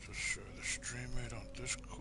Just share the stream it on Discord.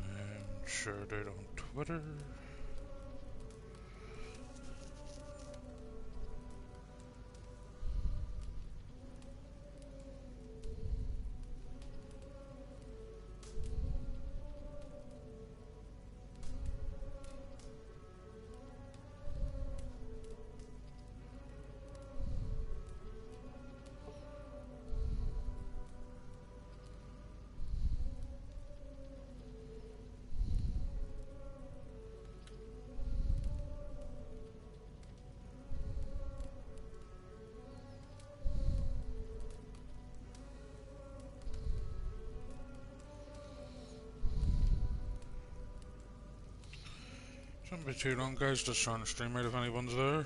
And shared it on Twitter. Shouldn't be too long, guys. Just trying to stream out if anyone's there.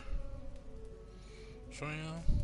So yeah.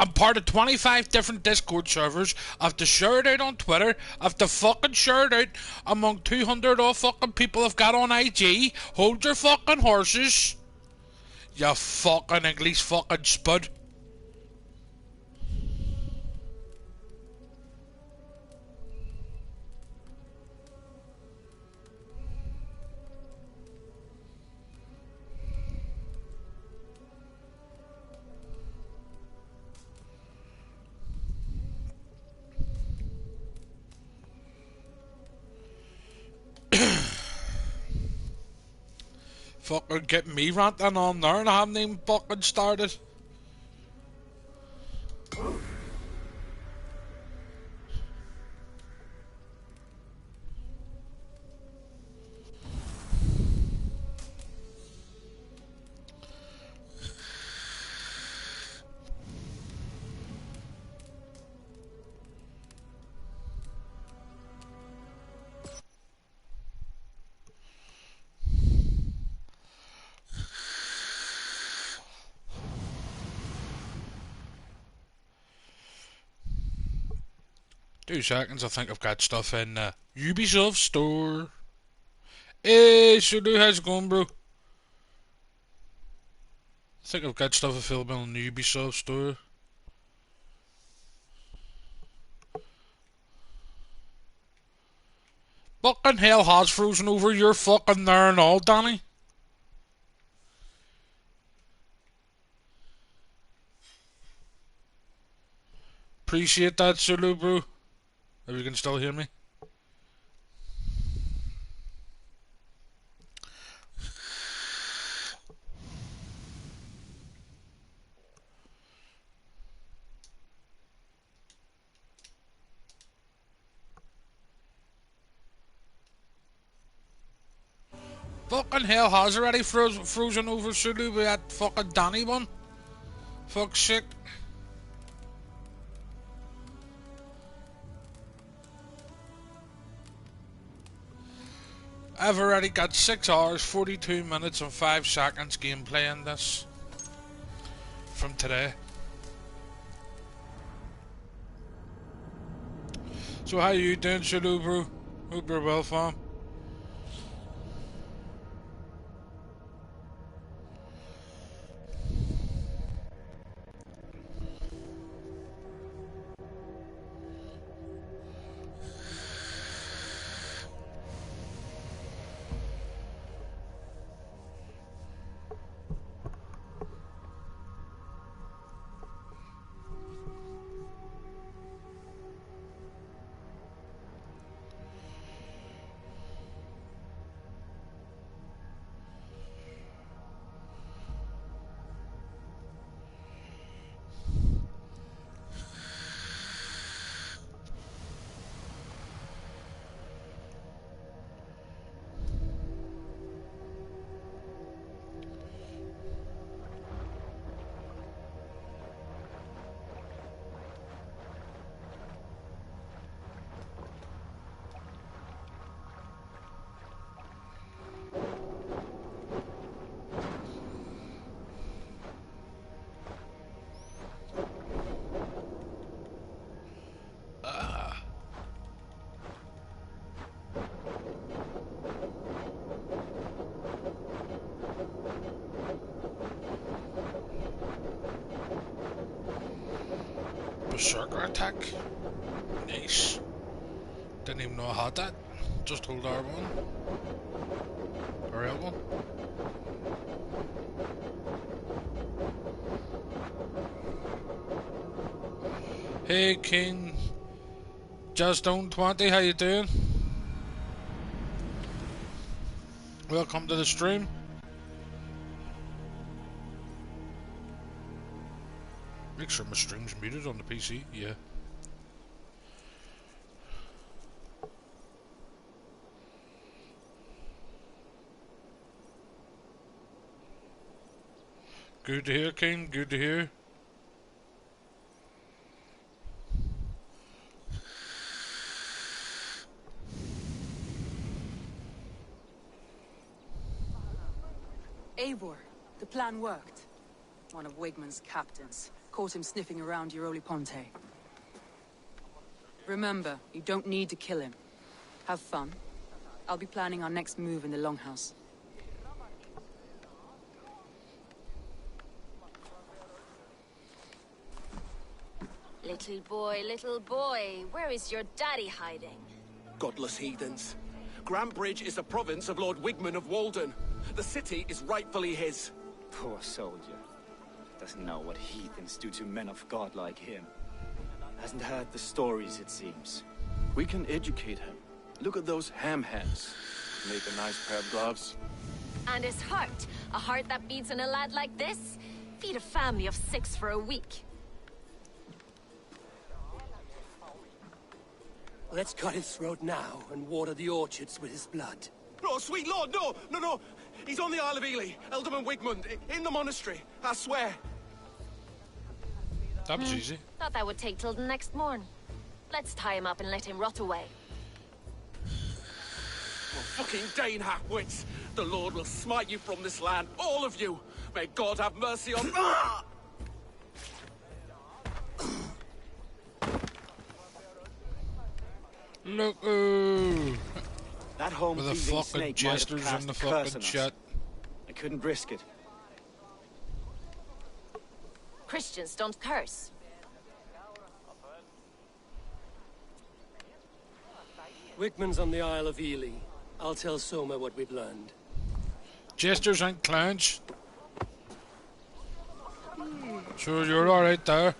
I'm part of 25 different Discord servers. I've to share it out on Twitter. I've to fucking share it out among 200 odd fucking people I've got on IG. Hold your fucking horses. You fucking English fucking spud. Fucking get me ranting on there and I haven't even fucking started. Two seconds, I think I've got stuff in Ubisoft store. Hey, Sulu, how's it going, bro? I think I've got stuff available in the Ubisoft store. Fucking hell has frozen over, you're fucking there and all, Danny. Appreciate that, Sulu, bro. If you can still hear me. Fucking hell has already frozen over, Sulu, with that fucking Danny one. Fuck's sake. I've already got 6 hours, 42 minutes and 5 seconds gameplay in this from today. So how you doing, Shadow bro? Hope you're well, fam. Berserker attack. Nice. Didn't even know I had that. Just hold R1. Or L1. Hey King. Just on 20, how you doing? Welcome to the stream. Make sure my stream's muted on the PC, yeah. Good to hear, King, good to hear. Eivor, the plan worked. One of Wigman's captains caught him sniffing around Euroli Ponte. Remember, you don't need to kill him. Have fun. I'll be planning our next move in the Longhouse. Little boy, where is your daddy hiding? Godless heathens. Grantbridge is a province of Lord Wigman of Walden. The city is rightfully his. Poor soldier. Doesn't know what heathens do to men of God like him. Hasn't heard the stories, it seems. We can educate him. Look at those ham hands. Make a nice pair of gloves. And his heart. A heart that beats in a lad like this? Feed a family of 6 for a week. Let's cut his throat now and water the orchards with his blood. Oh, sweet lord, no! He's on the Isle of Ely, Ealdorman Wigmund, in the monastery, I swear. That was easy. Thought that would take till the next morn. Let's tie him up and let him rot away. Oh, fucking Dane half-wits! The Lord will smite you from this land, all of you! May God have mercy on... Look, That home with the thieving fucking snake might have jesters cast and the a curse fucking on us. shit. I couldn't risk it. Christians don't curse. Wigman's on the Isle of Ely. I'll tell Soma what we've learned. Jesters and clowns. Sure, you're alright there.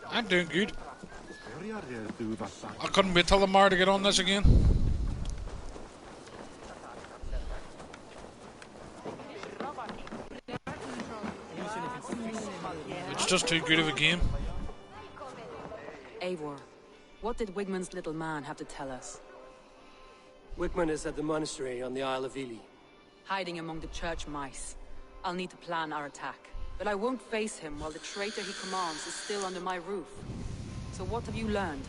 I'm doing good. I couldn't wait till tomorrow to get on this again. It's just too good of a game. Eivor, what did Wigman's little man have to tell us? Wigman is at the monastery on the Isle of Ely. Hiding among the church mice. I'll need to plan our attack. But I won't face him while the traitor he commands is still under my roof. So what have you learned?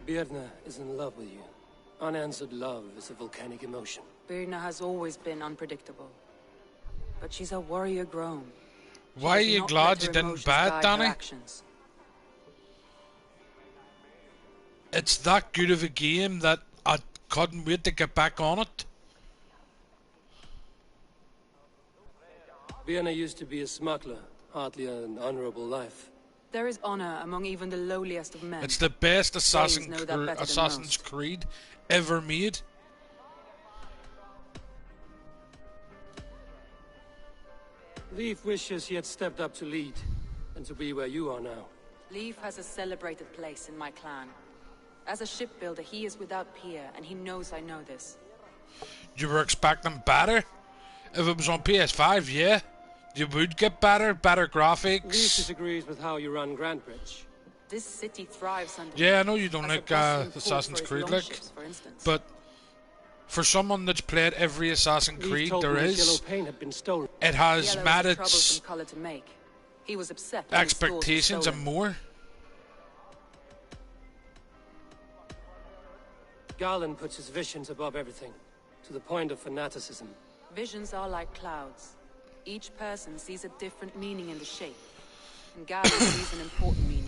Birna is in love with you. Unanswered love is a volcanic emotion. Birna has always been unpredictable. But she's a warrior grown. Why are you glad you didn't bet, Danny? It's that good of a game that I couldn't wait to get back on it. Birna used to be a smuggler, hardly an honorable life. There is honor among even the lowliest of men. It's the best Assassin's most. Creed ever made. Leif wishes he had stepped up to lead, and to be where you are now. Leif has a celebrated place in my clan. As a shipbuilder, he is without peer, and he knows I know this. You were expecting better? If it was on PS5, yeah. You would get better graphics. Leif disagrees with how you run Grantbridge. This city thrives under... Yeah, I know you don't like Assassin's Creed, like, but for someone that's played every Assassin's Creed there is, it has met its expectations and more. Garland puts his visions above everything, to the point of fanaticism. Visions are like clouds. Each person sees a different meaning in the shape, and Garland sees an important meaning.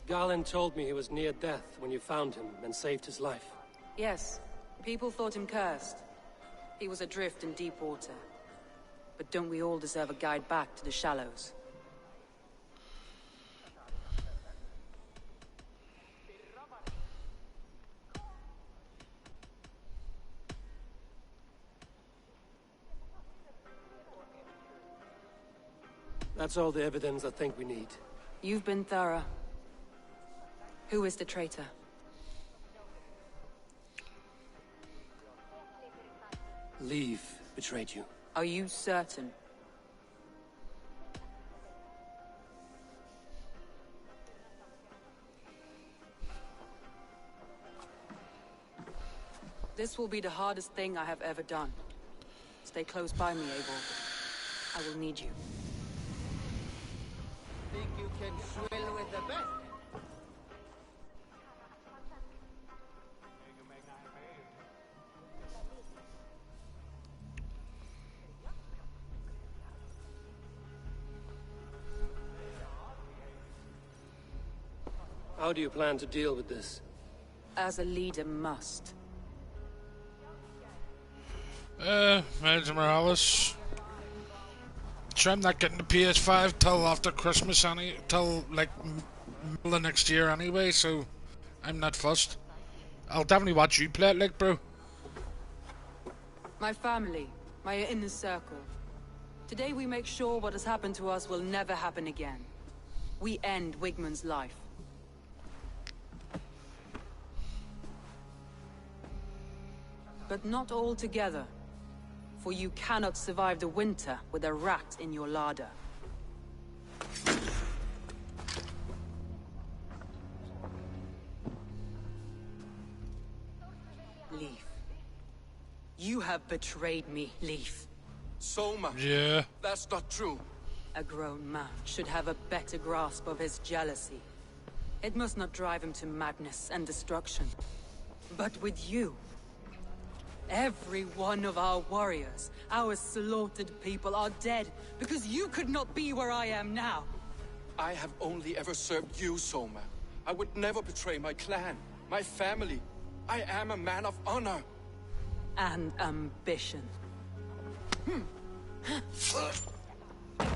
Garland told me he was near death when you found him and saved his life. Yes, people thought him cursed. He was adrift in deep water. But don't we all deserve a guide back to the shallows? That's all the evidence I think we need. You've been thorough. Who is the traitor? Leif betrayed you. Are you certain? This will be the hardest thing I have ever done. Stay close by me, Eivor. I will need you. Think you can swill with the best? How do you plan to deal with this? As a leader must. Miles Morales. Sure, I'm not getting the PS5 till after Christmas, till like middle of next year anyway, so I'm not fussed. I'll definitely watch you play it, like, bro. My family, my inner circle. Today we make sure what has happened to us will never happen again. We end Wigman's life. But not all together. For you cannot survive the winter with a rat in your larder. Leif. You have betrayed me, Leif. Soma. Yeah. That's not true. A grown man should have a better grasp of his jealousy. It must not drive him to madness and destruction. But with you... every one of our warriors, our slaughtered people are dead because you could not be where I am now. I have only ever served you, Soma. I would never betray my clan, my family. I am a man of honor. And ambition.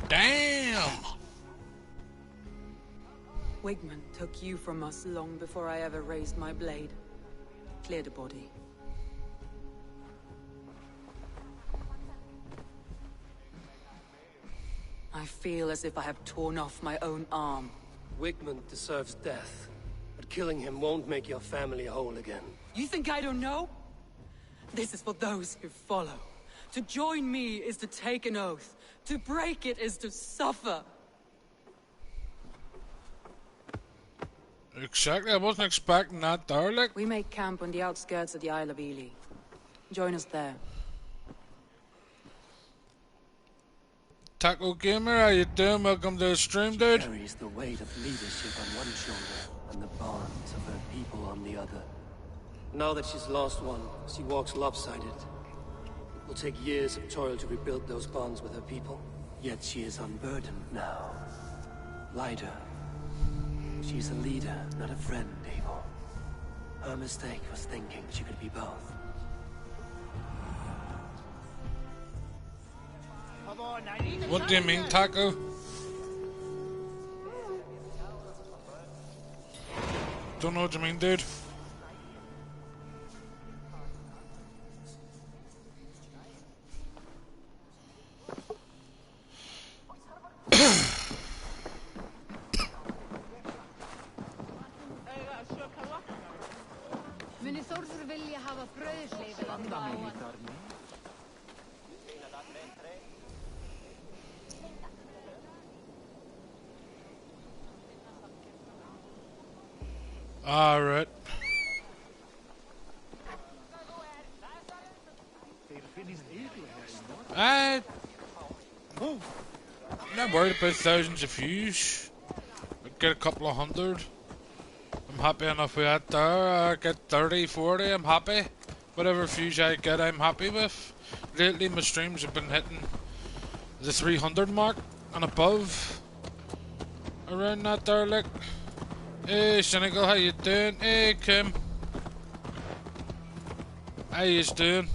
Damn! Wigman took you from us long before I ever raised my blade. Cleared a body. I feel as if I have torn off my own arm. Wigman deserves death, but killing him won't make your family whole again. You think I don't know? This is for those who follow. To join me is to take an oath. To break it is to suffer. Exactly, I wasn't expecting that there, like. We make camp on the outskirts of the Isle of Ely. Join us there. Taco Gamer, how you doing? Welcome to the stream, dude. Carries the weight of leadership on one shoulder and the bonds of her people on the other. Now that she's lost one, she walks lopsided. It will take years of toil to rebuild those bonds with her people. Yet she is unburdened now. Lighter. She's a leader, not a friend, Abel. Her mistake was thinking she could be both. What do you mean, Taco? Don't know what you mean, dude. vilja hafa brauðsleifið á báan. All right. I'm not worried about thousands of views. I get a couple of hundred. I'm happy enough with that there. I get 30, 40, I'm happy. Whatever views I get, I'm happy with. Lately, my streams have been hitting the 300 mark and above. Around that there, like. Hey, Cynical, how you doing? Hey, Kim. How you doing?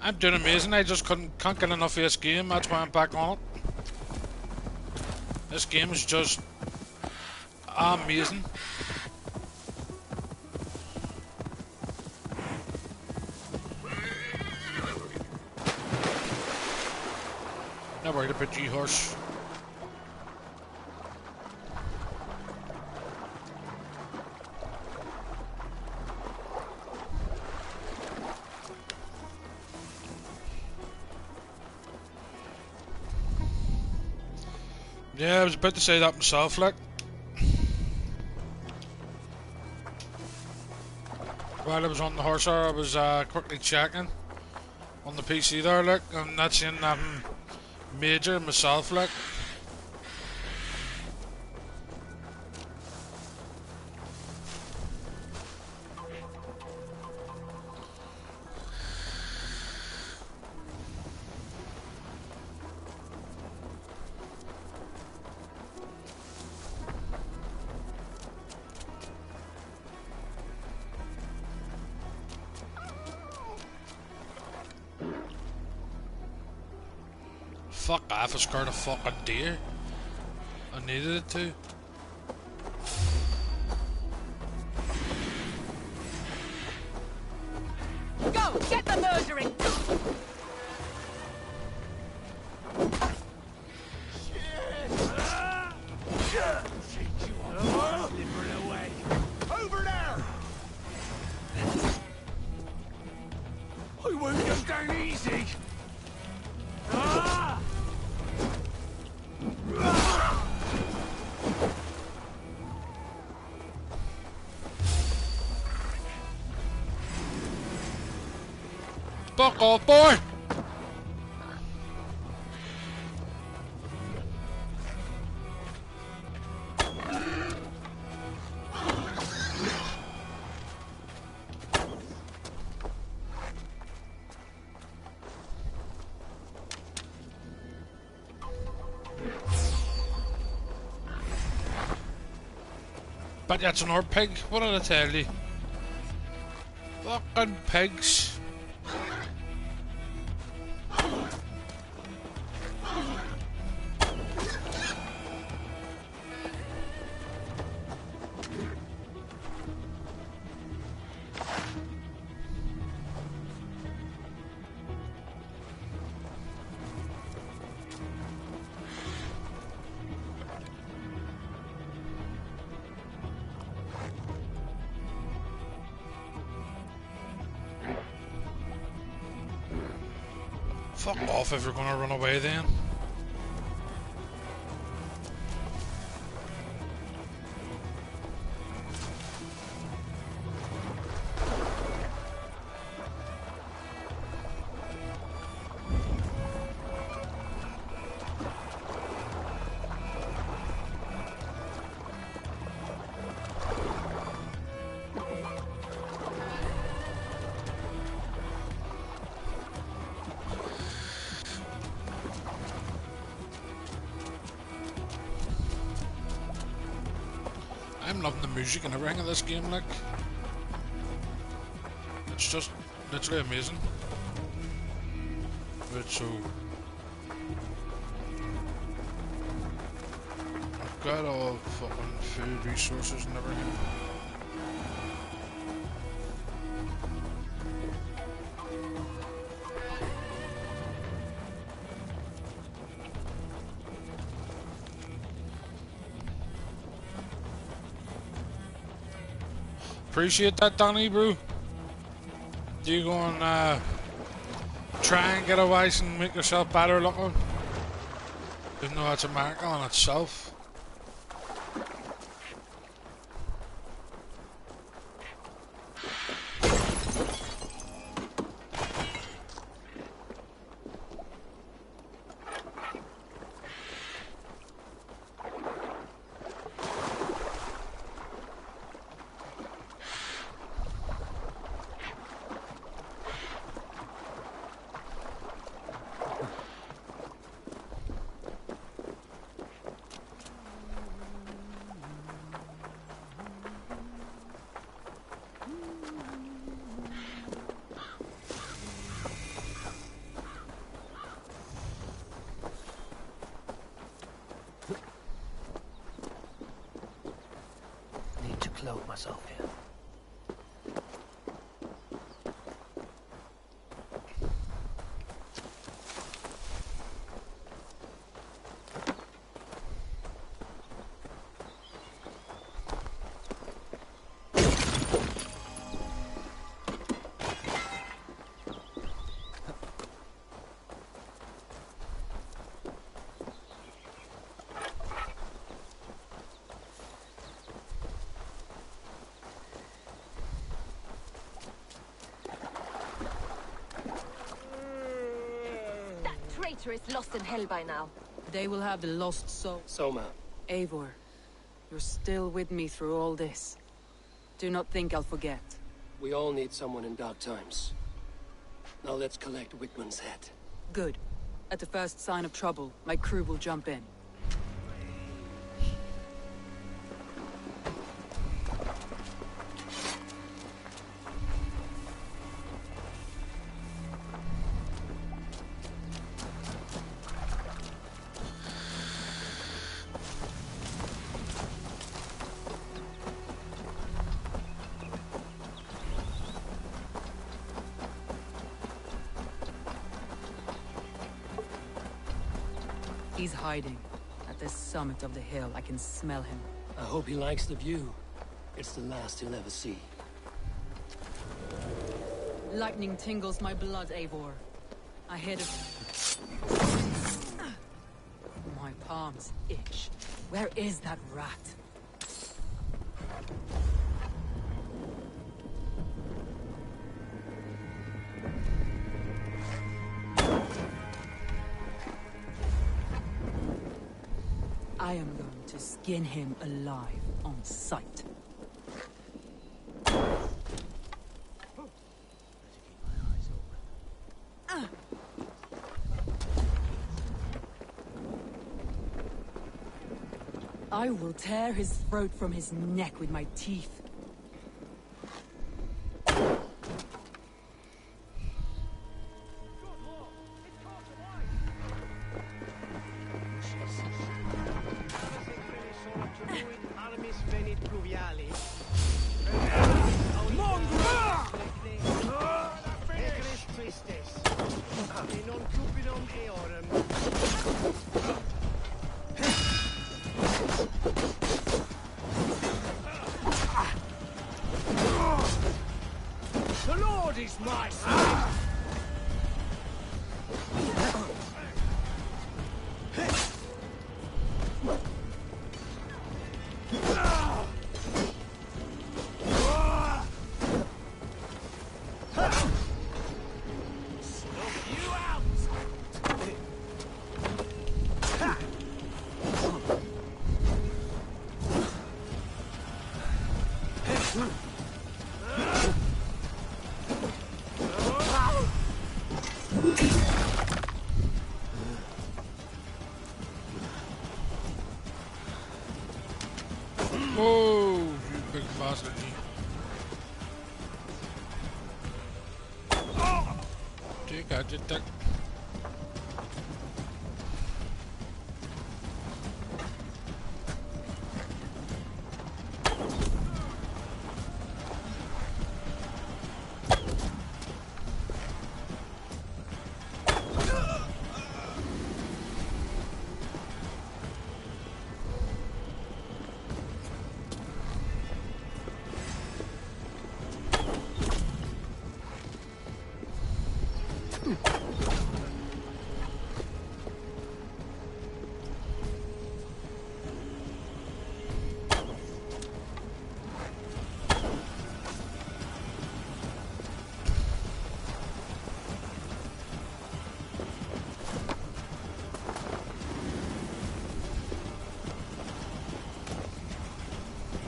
I'm doing amazing. I just can't get enough of this game. That's why I'm back on it. This game is just amazing. Not worried about G-Horse. Yeah, I was about to say that myself, like. While I was on the horse there, I was quickly checking on the PC there, like. I'm not seeing nothing major myself, like. Fuck off, I scared a fucking deer. I needed it to. Go! Get the murdering! Over there! I won't go down easy! Fuck off, boy! But that's an old pig. What did I tell you? Fucking pigs. Fuck off if you're gonna run away then. I'm loving the music and everything in this game, like. It's just literally amazing. Right, so I've got all fucking food resources and everything. Appreciate that, Donnie, bro. You go and try and get a wife and make yourself better looking, even though that's a miracle in itself. Clothe myself here. Is lost in hell by now. They will have the lost soul. Soma. Eivor, you're still with me through all this. Do not think I'll forget. We all need someone in dark times. Now let's collect Wickman's head. Good. At the first sign of trouble, my crew will jump in. He's hiding. At the summit of the hill, I can smell him. I hope he likes the view. It's the last he'll ever see. Lightning tingles my blood, Eivor. I hear the... My palms itch. Where is that rat? I am going to skin him alive on sight. I will tear his throat from his neck with my teeth. The Lord is my son! bastard. Take out your dick.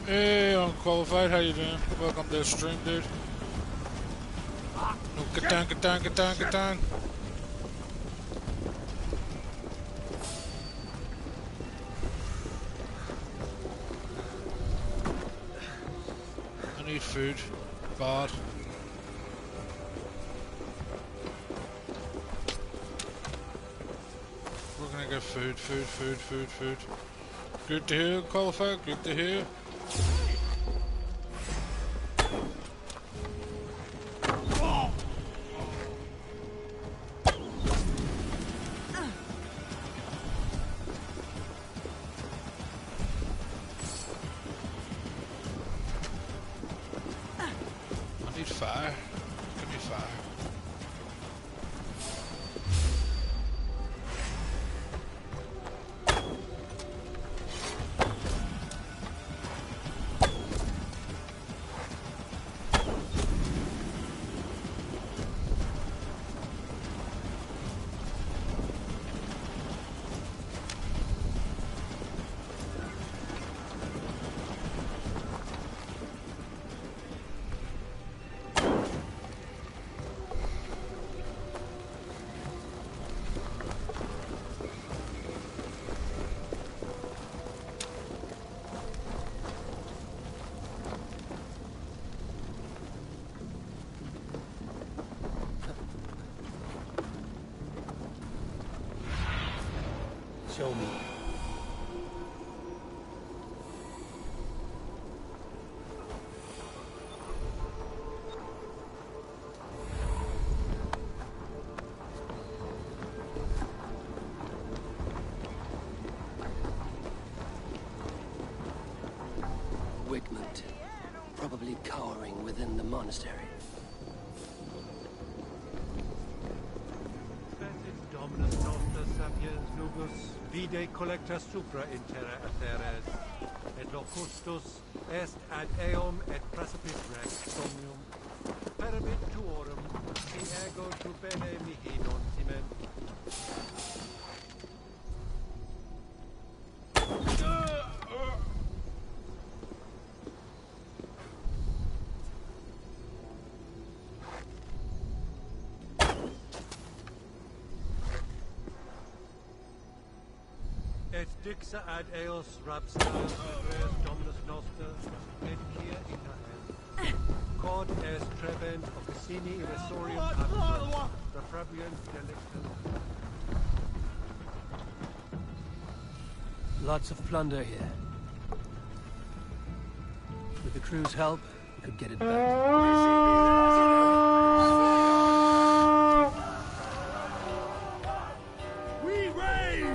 Hey, Unqualified, how you doing? Welcome to the stream, dude. No, get down, get down, get down, get down. I need food. Bad. We're gonna get food, food, food, food, food. Good to hear, Qualified, good to hear. I need fire. Give me fire. Show me. Wigmund, probably cowering within the monastery. Dominus noster sapiens nubus, vide collecta supra in terra atheres, et locustus est ad eum et praesipit rex somnium, perabit tuorum, in ego tu bene mihi non timen. Et dixa ad eos rapstas res dominus noster, et quia ita Cod est trebent officini irresorium absent, refrabiant delictum. Lots of plunder here. With the crew's help, could get it back. We raid!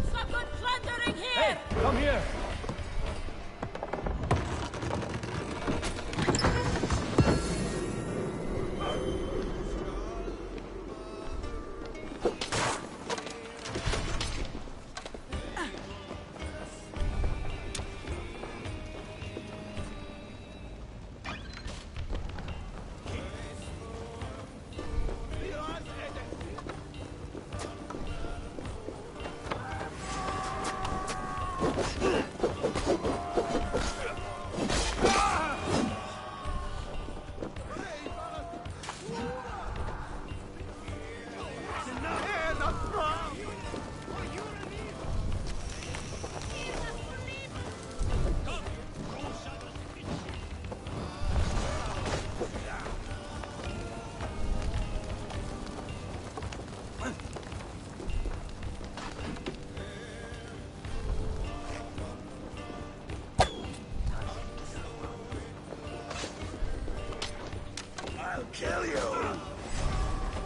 Stop on plundering here! Hey, come here! Kill you!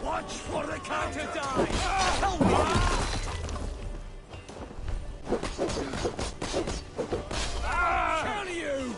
Watch for the counter die! Kill you!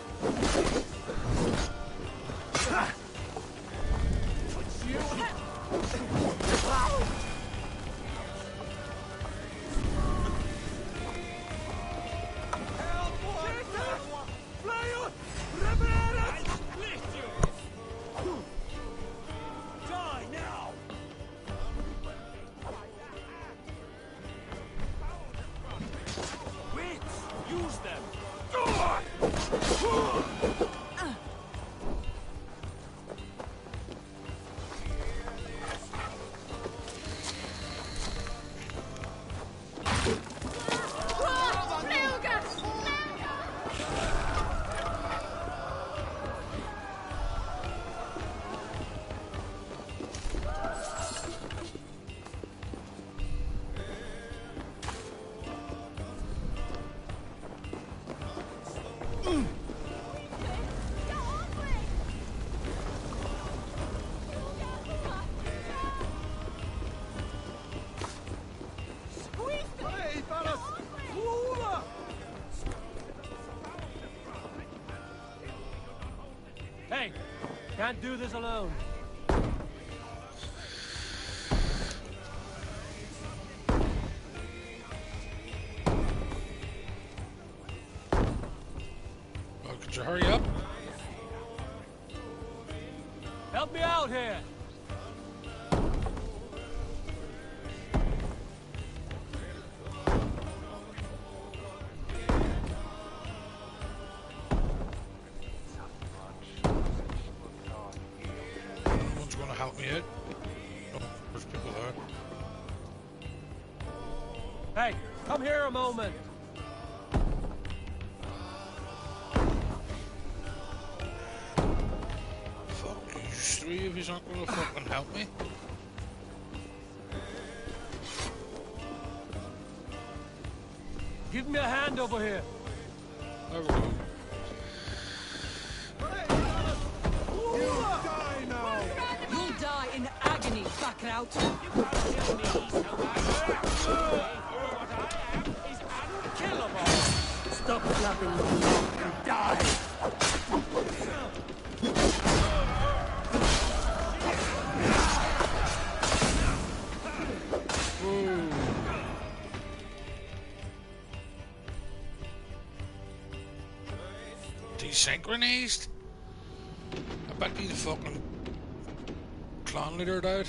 Hey, can't do this alone. Well, could you hurry up? Help me out here. Help me out. Oh, there's people there. Hey, come here a moment. Fuck, you three of you aren't gonna fucking help me. Give me a hand over here. There we go. In agony, back out. You can't kill me so much. What I am is unkillable. Stop flapping and die. Desynchronized? I bet you the fucking clan leader died.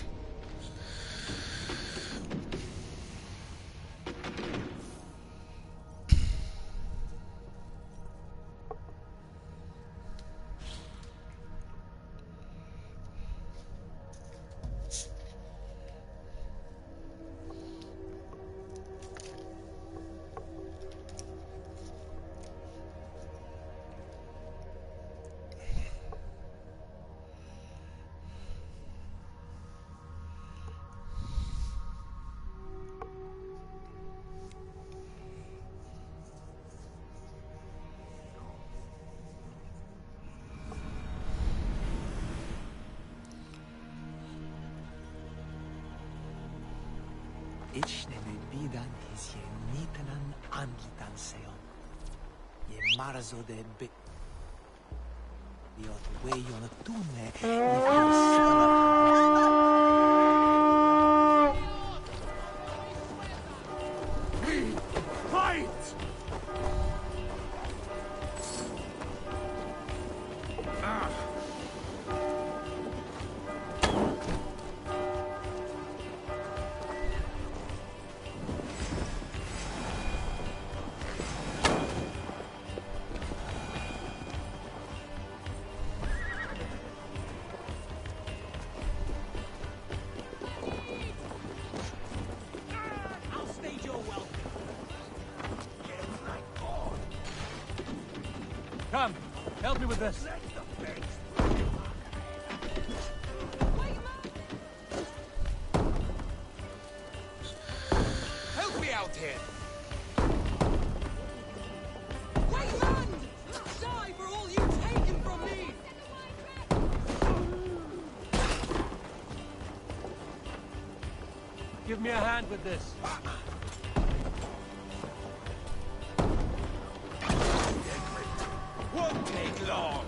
Ichne bidan is ye nitanan angitan seo. Ye marzo de bit. Biot way on a tune. Fight! Come, help me with this. Help me out here! Wayland! Die for all you've taken from me! Give me a hand with this. Won't take long!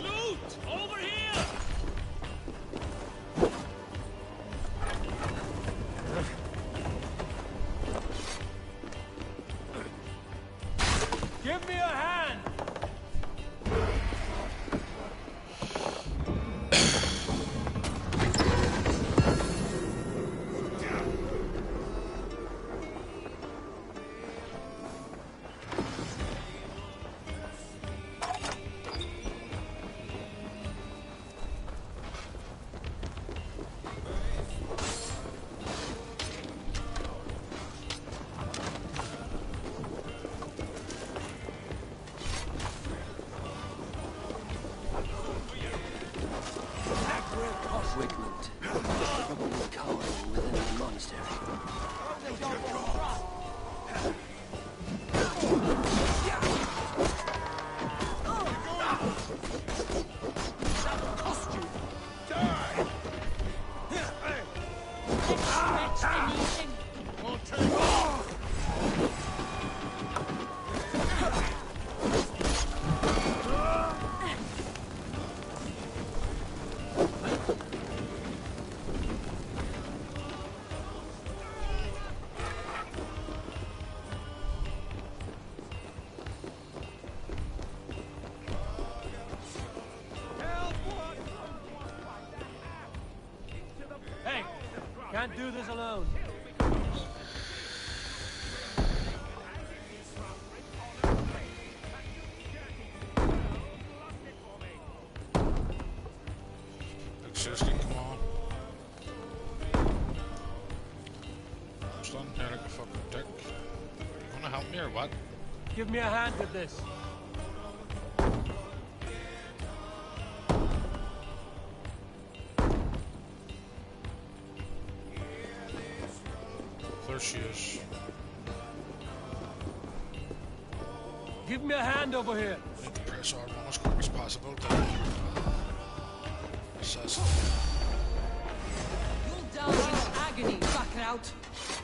Loot! Over here! Give me a hand! Wigmund, probably cowering within the monastery. Hey, can't do this alone. Like, seriously, come on. I'm standing here like a fucking dick. You wanna help me or what? Give me a hand with this. There she is. Give me a hand over here. Need to press R1 as quick as possible to assess it. You'll die in agony, Backrout!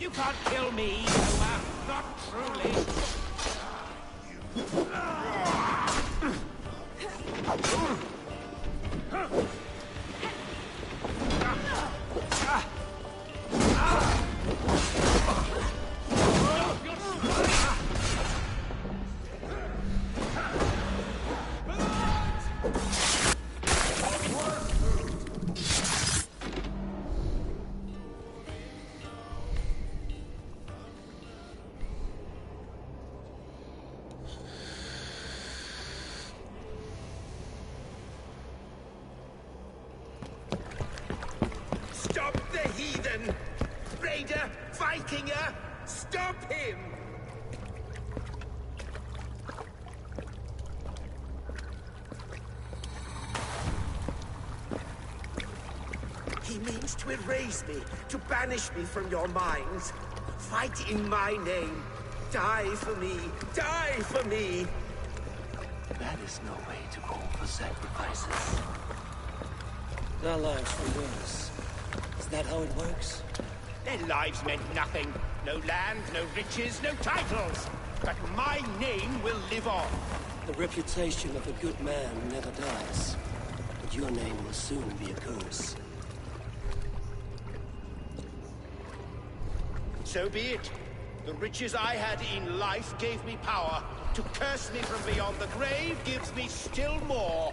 You can't kill me, Noah. Not truly. Stop the heathen! Raider! Vikinger! Stop him! He means to erase me, to banish me from your minds. Fight in my name. Die for me! Die for me! That is no way to call for sacrifices. Their lives were yours. Is that how it works? Their lives meant nothing. No land, no riches, no titles. But my name will live on. The reputation of a good man never dies. But your name will soon be a curse. So be it. The riches I had in life gave me power. To curse me from beyond the grave gives me still more.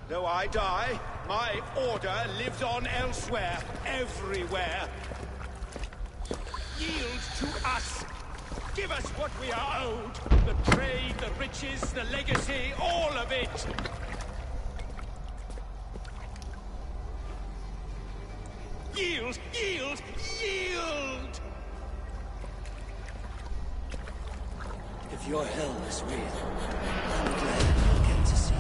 Though I die, my order lives on elsewhere, everywhere. Yield to us! Give us what we are owed! The trade, the riches, the legacy, all of it! Yield! Yield! Yield! If your hell is real, I'm glad you'll get to see it.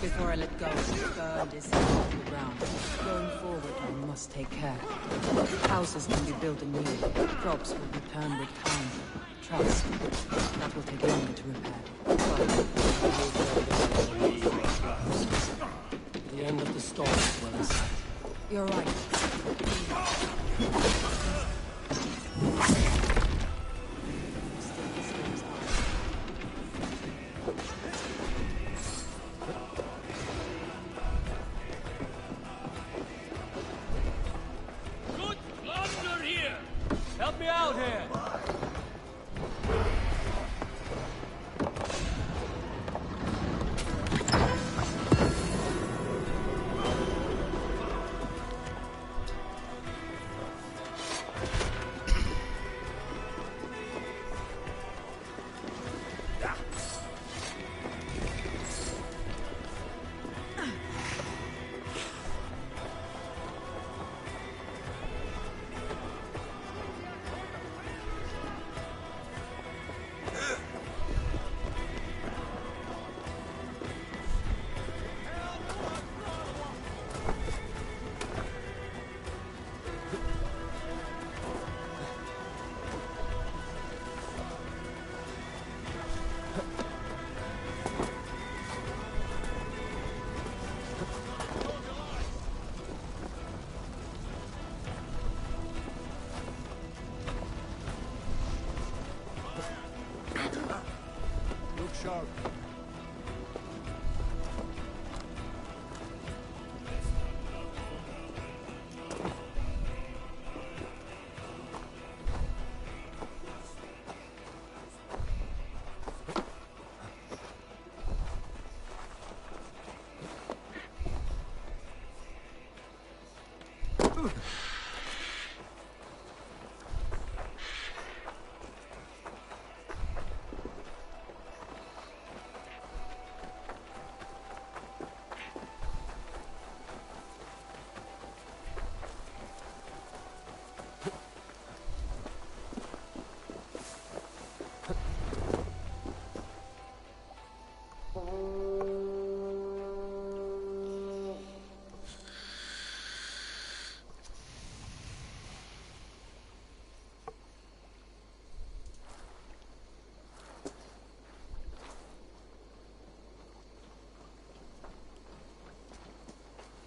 Before I let go, burned is into the ground. Going forward, I must take care. Houses can be built anew. Crops will return with time. Trust. That will take longer to repair. The end of the storm is well in sight. You're right. Good plunder here! Help me out here! Look sharp.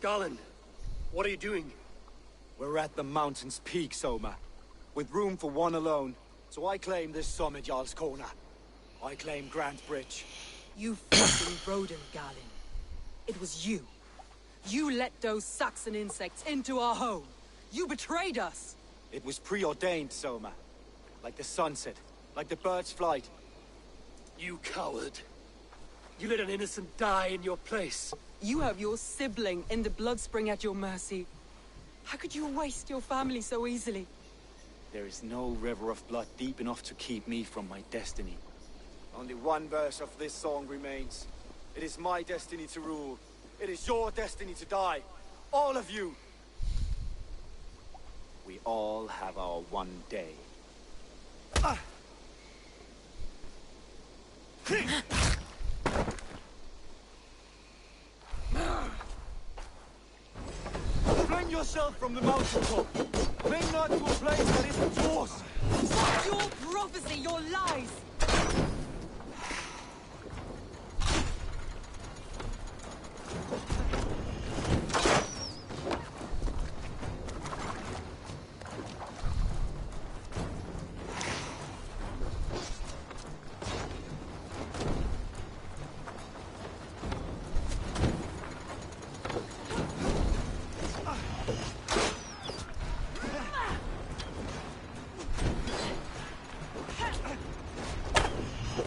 Garland, what are you doing? We're at the mountain's peak, Soma. With room for one alone. So I claim this summit, Jarl's Corner. I claim Grant Bridge. You fucking rodent, Galen. It was you. You let those Saxon insects into our home. You betrayed us. It was preordained, Soma. Like the sunset, like the bird's flight. You coward. You let an innocent die in your place. You have your sibling in the blood spring at your mercy. How could you waste your family so easily? There is no river of blood deep enough to keep me from my destiny. Only one verse of this song remains. It is my destiny to rule. It is your destiny to die. All of you. We all have our one day. Fling yourself from the mountaintop. Cling not to a place that isn't yours. What's your prophecy, your lies? You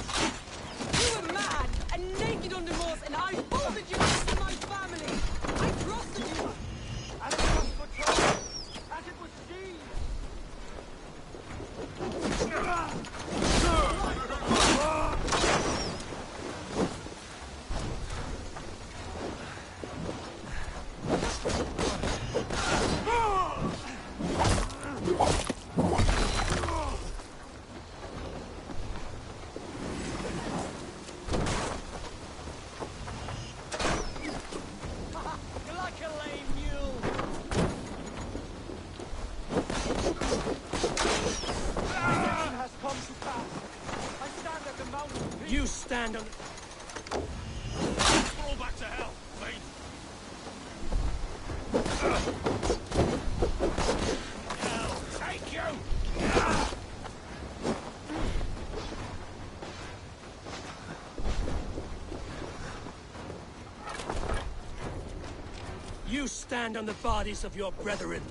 were mad and naked on the moors, and I folded you into my family. I trusted you. And it was for trouble, as it was she. You're like a lame mule. Redemption has come to pass. I stand at the mountain peak. You stand on... Fall back to hell, mate. Hell, take you! You stand on the bodies of your brethren.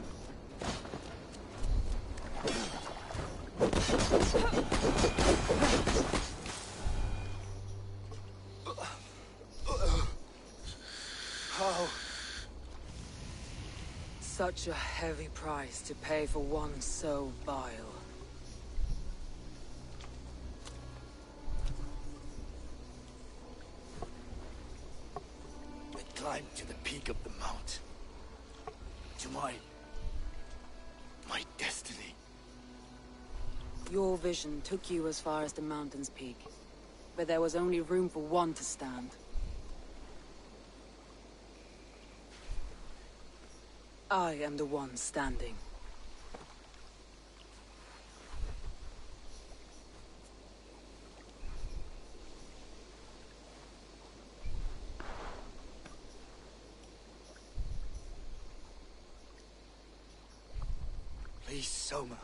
How? Such a heavy price to pay for one so vile. I climbed to the peak of the mount. To my destiny. Your vision took you as far as the mountain's peak, but there was only room for one to stand. I am the one standing. Please, Soma.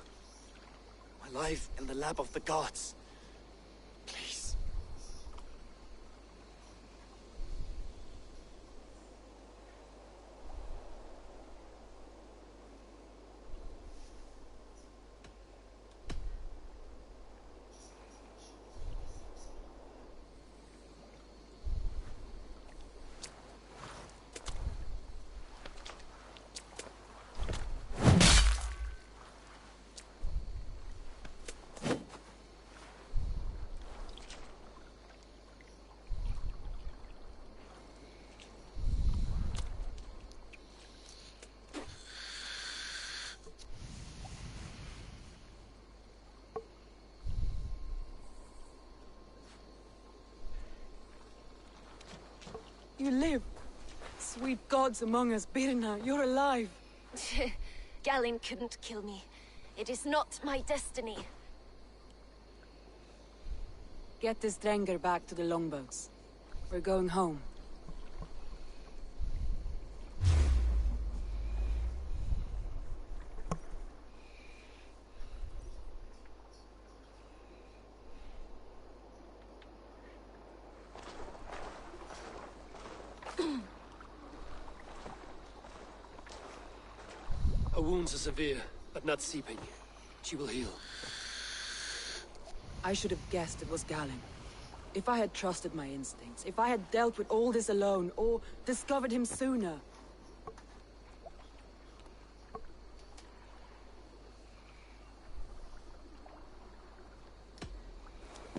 My life in the lap of the gods. Please. You live. Sweet gods among us, Birna, you're alive. Galin couldn't kill me. It is not my destiny. Get this Drenger back to the longboats. We're going home. Her wounds are severe, but not seeping. She will heal. I should have guessed it was Galin. If I had trusted my instincts, if I had dealt with all this alone, or discovered him sooner.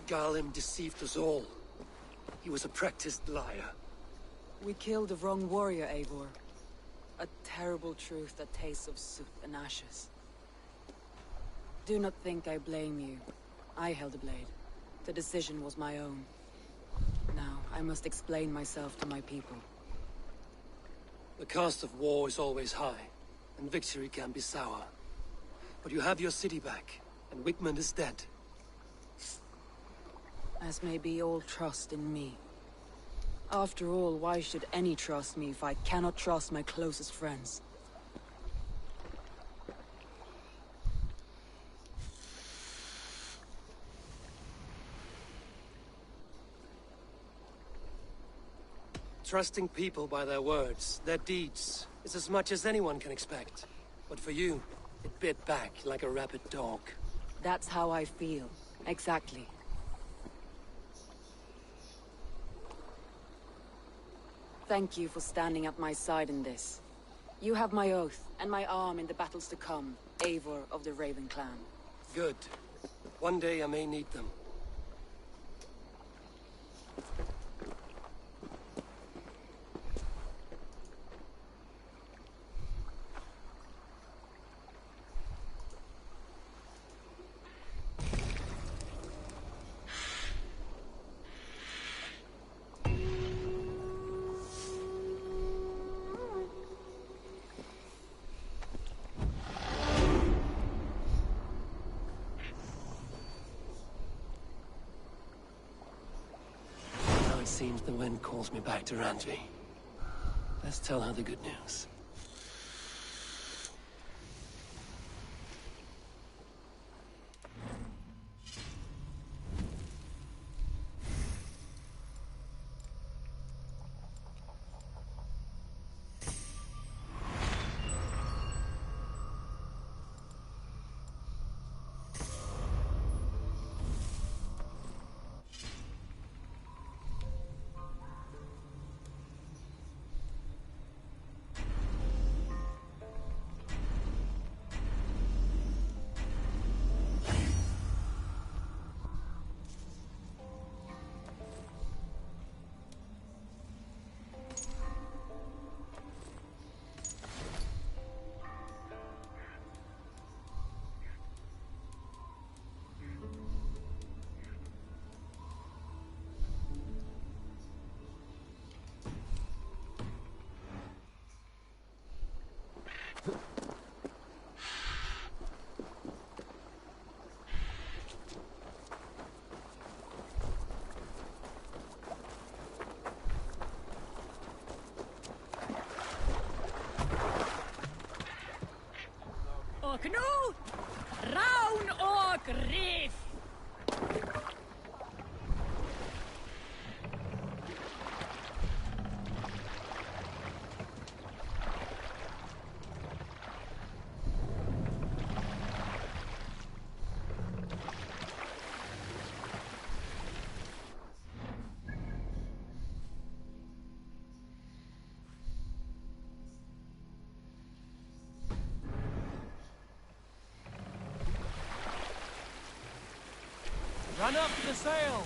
Galin deceived us all. He was a practiced liar. We killed the wrong warrior, Eivor. A terrible truth that tastes of soot and ashes. Do not think I blame you. I held the blade. The decision was my own. Now, I must explain myself to my people. The cost of war is always high, and victory can be sour. But you have your city back, and Wigmund is dead. As may be all trust in me. After all, why should any trust me if I cannot trust my closest friends? Trusting people by their words, their deeds, is as much as anyone can expect. But for you, it bit back like a rabid dog. That's how I feel. Exactly. Thank you for standing at my side in this. You have my oath, and my arm in the battles to come, Eivor of the Raven clan. Good. One day I may need them. Seems the wind calls me back to Randvi. Let's tell her the good news. Och nu, Raun och Riff! Run up the sail!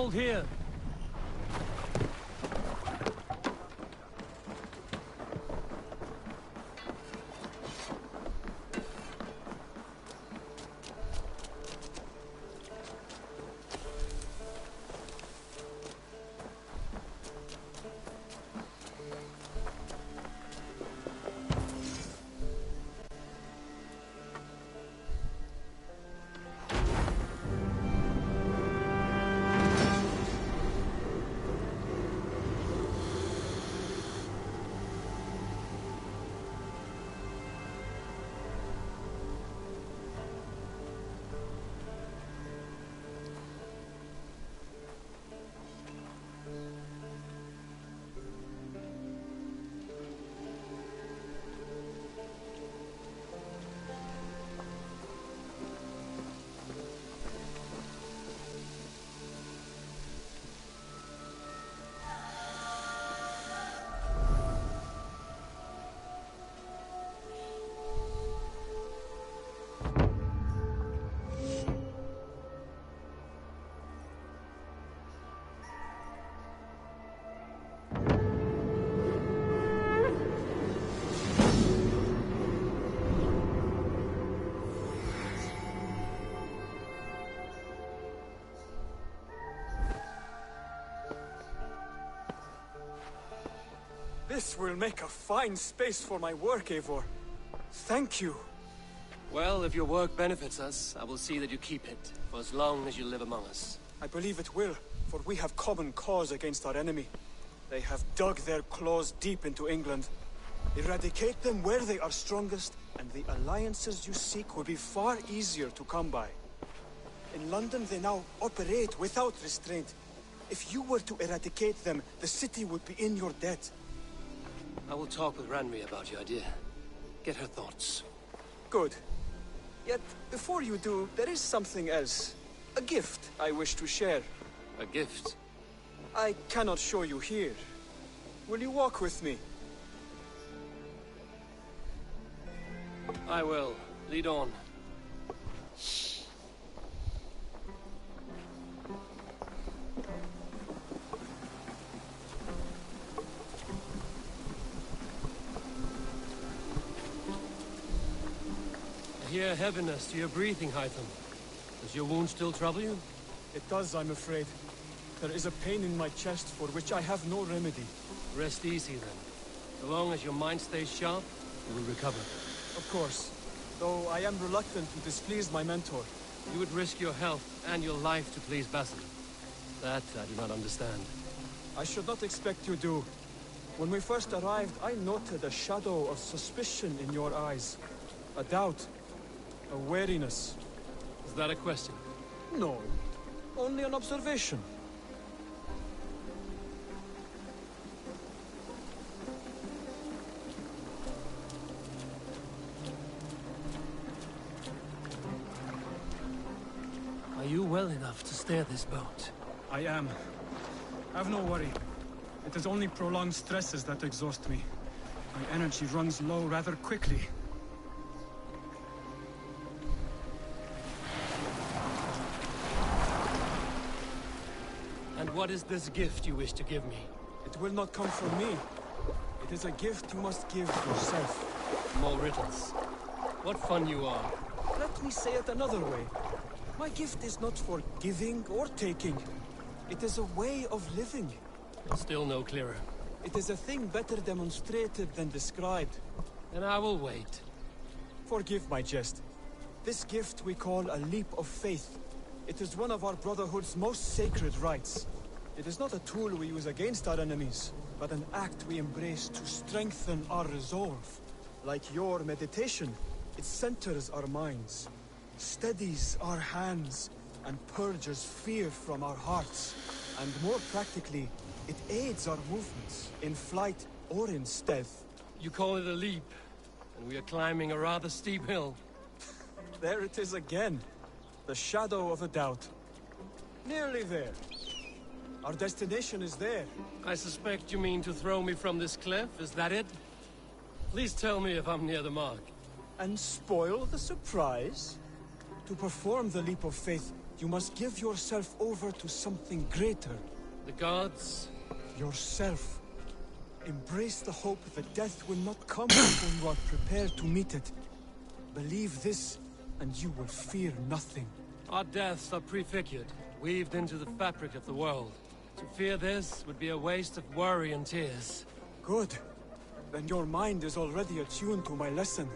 Hold here. This will make a fine space for my work, Eivor. Thank you. Well, if your work benefits us, I will see that you keep it, for as long as you live among us. I believe it will, for we have common cause against our enemy. They have dug their claws deep into England. Eradicate them where they are strongest, and the alliances you seek will be far easier to come by. In London, they now operate without restraint. If you were to eradicate them, the city would be in your debt. I will talk with Ranri about your idea. Get her thoughts. Good. Yet, before you do, there is something else. A gift I wish to share. A gift? I cannot show you here. Will you walk with me? I will. Lead on. I hear heaviness to your breathing, Hytham. Does your wound still trouble you? It does, I'm afraid. There is a pain in my chest for which I have no remedy. Rest easy, then. So long as your mind stays sharp, you will recover. Of course. Though I am reluctant to displease my mentor. You would risk your health and your life to please Basil. That I do not understand. I should not expect you do. When we first arrived, I noted a shadow of suspicion in your eyes. A doubt. A wariness. Is that a question? No. Only an observation. Are you well enough to steer this boat? I am. Have no worry. It is only prolonged stresses that exhaust me. My energy runs low rather quickly. And what is this gift you wish to give me? It will not come from me. It is a gift you must give yourself. More riddles. What fun you are. Let me say it another way. My gift is not for giving or taking. It is a way of living. Still no clearer. It is a thing better demonstrated than described. Then I will wait. Forgive my jest. This gift we call a leap of faith. It is one of our Brotherhood's most sacred rites. It is not a tool we use against our enemies, but an act we embrace to strengthen our resolve. Like your meditation, it centers our minds, steadies our hands, and purges fear from our hearts. And more practically, it aids our movements, in flight or in stealth. You call it a leap, and we are climbing a rather steep hill. There it is again. The shadow of a doubt. Nearly there. Our destination is there. I suspect you mean to throw me from this cliff, is that it? Please tell me if I'm near the mark. And spoil the surprise? To perform the leap of faith, You must give yourself over to something greater. The gods? Yourself. Embrace the hope that death will not come until you are prepared to meet it. Believe this, and you will fear nothing. Our deaths are prefigured, weaved into the fabric of the world. To fear this would be a waste of worry and tears. Good. Then your mind is already attuned to my lesson.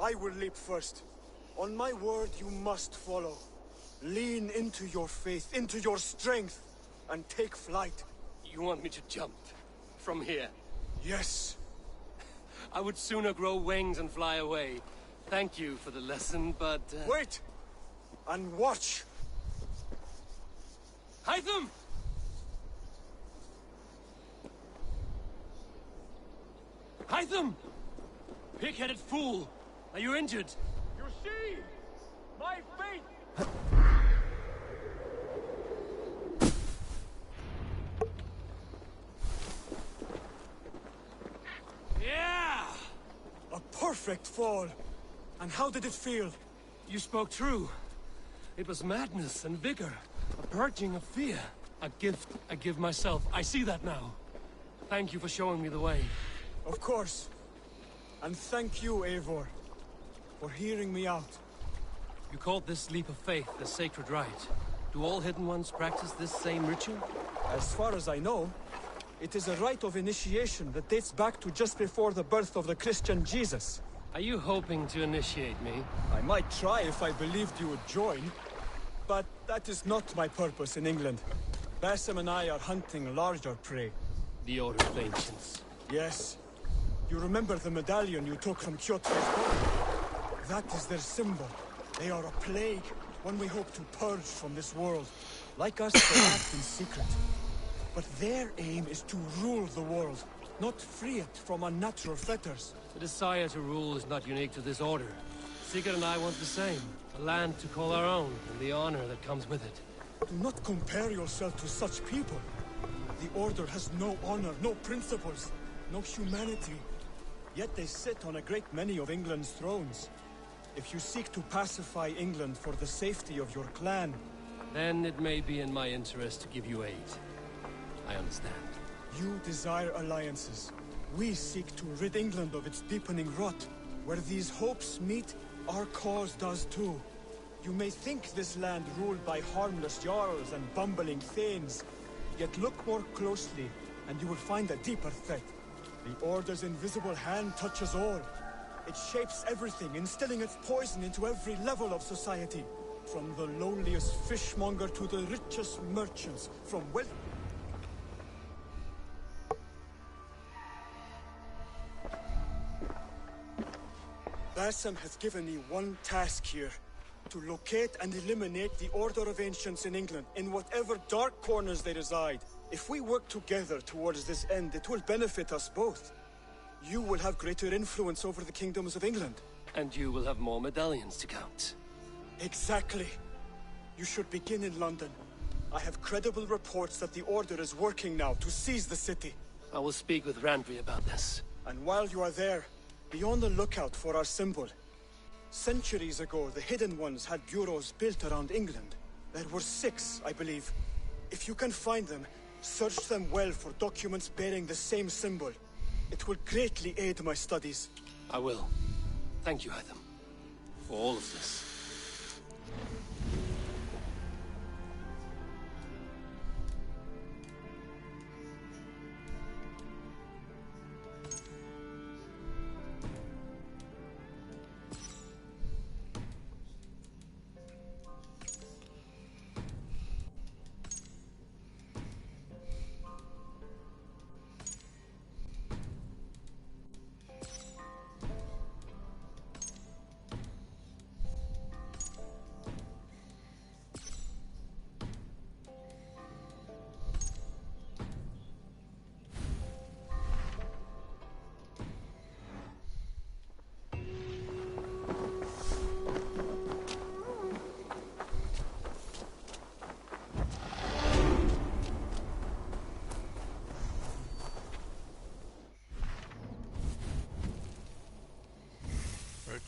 I will leap first. On my word, you must follow. Lean into your faith, into your strength, and take flight. You want me to jump? From here? Yes. I would sooner grow wings and fly away. Thank you for the lesson, but... Wait! And watch! Hytham! Hytham! Pig-headed fool! Are you injured? You see? My fate! Yeah! A perfect fall! And how did it feel? You spoke true. It was madness and vigor. A purging of fear. A gift I give myself. I see that now. Thank you for showing me the way. Of course. And thank you, Eivor, for hearing me out. You called this leap of faith the sacred rite. Do all Hidden Ones practice this same ritual? As far as I know, it is a rite of initiation that dates back to just before the birth of the Christian Jesus. Are you hoping to initiate me? I might try if I believed you would join, but that is not my purpose in England. Basim and I are hunting larger prey. The Order of Ancients. Yes. You remember the medallion you took from Kjotve's body? That is their symbol. They are a plague, one we hope to purge from this world. Like us, they act in secret. But their aim is to rule the world, not free it from unnatural fetters. The desire to rule is not unique to this order. Sigurd and I want the same. A land to call our own, and the honor that comes with it. Do not compare yourself to such people. The Order has no honor, no principles, no humanity. Yet they sit on a great many of England's thrones. If you seek to pacify England for the safety of your clan... Then it may be in my interest to give you aid. I understand. You desire alliances. We seek to rid England of its deepening rot. Where these hopes meet, our cause does too. You may think this land ruled by harmless jarls and bumbling thanes. Yet look more closely, and you will find a deeper threat. The Order's invisible hand touches all. It shapes everything, instilling its poison into every level of society. From the lowliest fishmonger to the richest merchants, from wealth... Basim has given me one task here. To locate and eliminate the Order of Ancients in England, in whatever dark corners they reside. If we work together towards this end, it will benefit us both. You will have greater influence over the kingdoms of England. And you will have more medallions to count. Exactly. You should begin in London. I have credible reports that the Order is working now to seize the city. I will speak with Randvi about this. And while you are there, be on the lookout for our symbol. Centuries ago, the Hidden Ones had bureaus built around England. There were 6, I believe. If you can find them, search them well for documents bearing the same symbol. It will greatly aid my studies. I will. Thank you, Hytham, for all of this.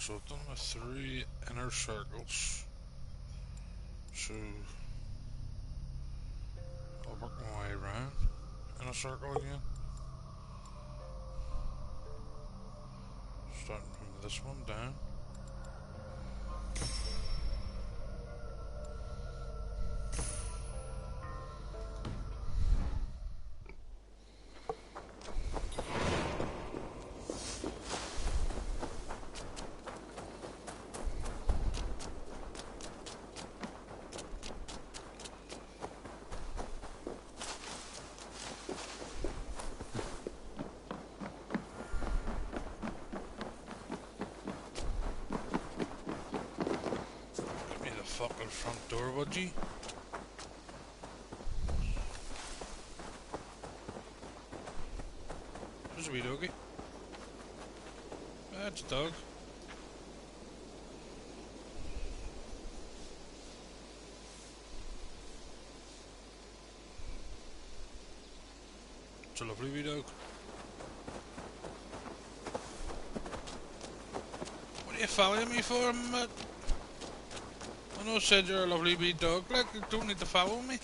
So I've done the 3 inner circles. So I'll work my way around in a circle again. Starting from this one down. Fucking front door, would you? There's a wee doggy. That's a dog. It's a lovely wee dog. What are you following me for, mate? I know I said you're a lovely wee dog, like, you don't need to follow me.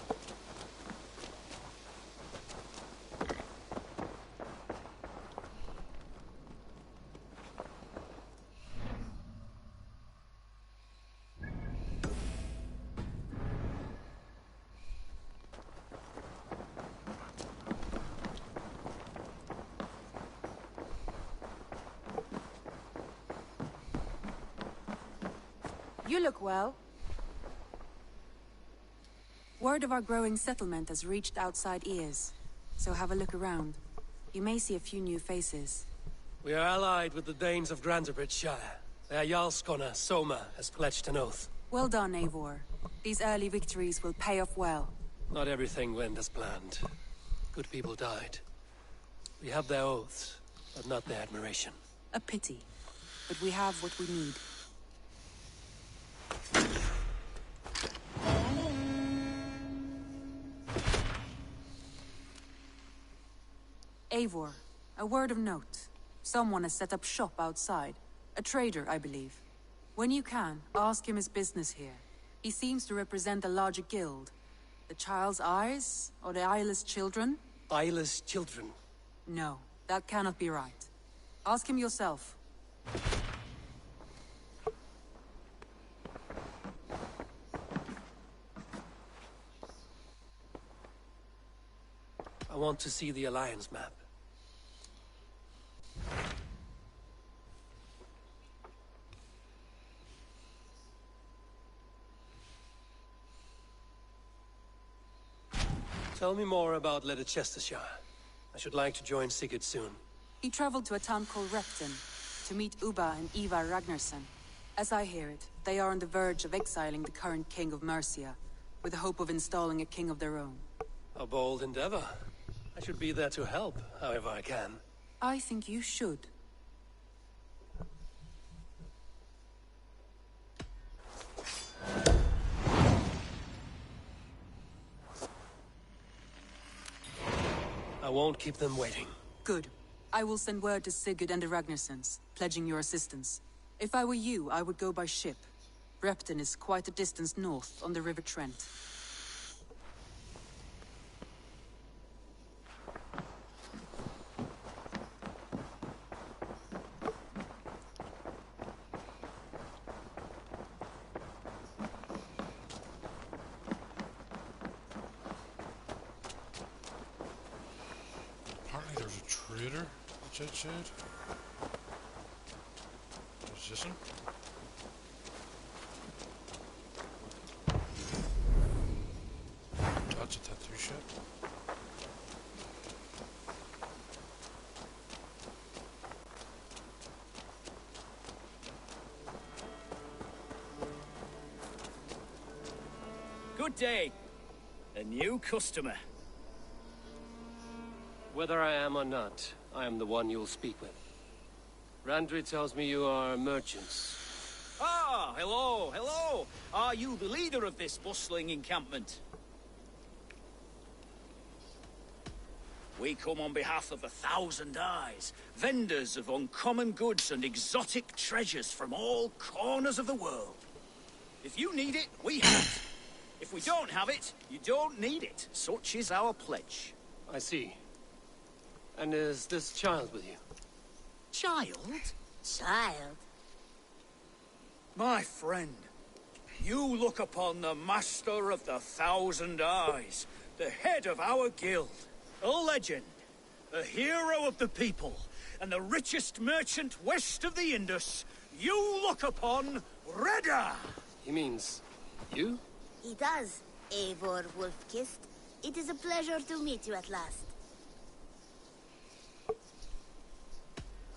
You look well. Word of our growing settlement has reached outside ears, so have a look around. You may see a few new faces. We are allied with the Danes of Granderbridge Shire. Their Jarlskona, Soma, has pledged an oath. Well done, Eivor. These early victories will pay off well. Not everything went as planned. Good people died. We have their oaths, but not their admiration. A pity, but we have what we need. Eivor, a word of note. Someone has set up shop outside. A trader, I believe. When you can, ask him his business here. He seems to represent a larger guild. The Child's Eyes? Or the Eyeless Children? Eyeless children? No, that cannot be right. Ask him yourself. I want to see the Alliance map. Tell me more about Leicestershire. I should like to join Sigurd soon. He traveled to a town called Repton to meet Ubba and Ivar Ragnarsson. As I hear it, they are on the verge of exiling the current king of Mercia, with the hope of installing a king of their own. A bold endeavor. I should be there to help, however I can. I think you should. I won't keep them waiting. Good. I will send word to Sigurd and the Ragnarssons, pledging your assistance. If I were you, I would go by ship. Repton is quite a distance north on the River Trent. Apparently there's a trader, which I said. Is this him? That's a tattoo shop. Good day. A new customer. Whether I am or not, I am the one you'll speak with. Randri tells me you are merchants. Ah, hello, hello. Are you the leader of this bustling encampment? We come on behalf of the Thousand Eyes, vendors of uncommon goods and exotic treasures from all corners of the world. If you need it, we have it. If we don't have it, you don't need it. Such is our pledge. I see. And is this child with you? Child? Child? My friend, you look upon the master of the Thousand Eyes, the head of our guild, a legend, a hero of the people, and the richest merchant west of the Indus. You look upon Reda! He means you? He does, Eivor Wolf-Kissed. It is a pleasure to meet you at last.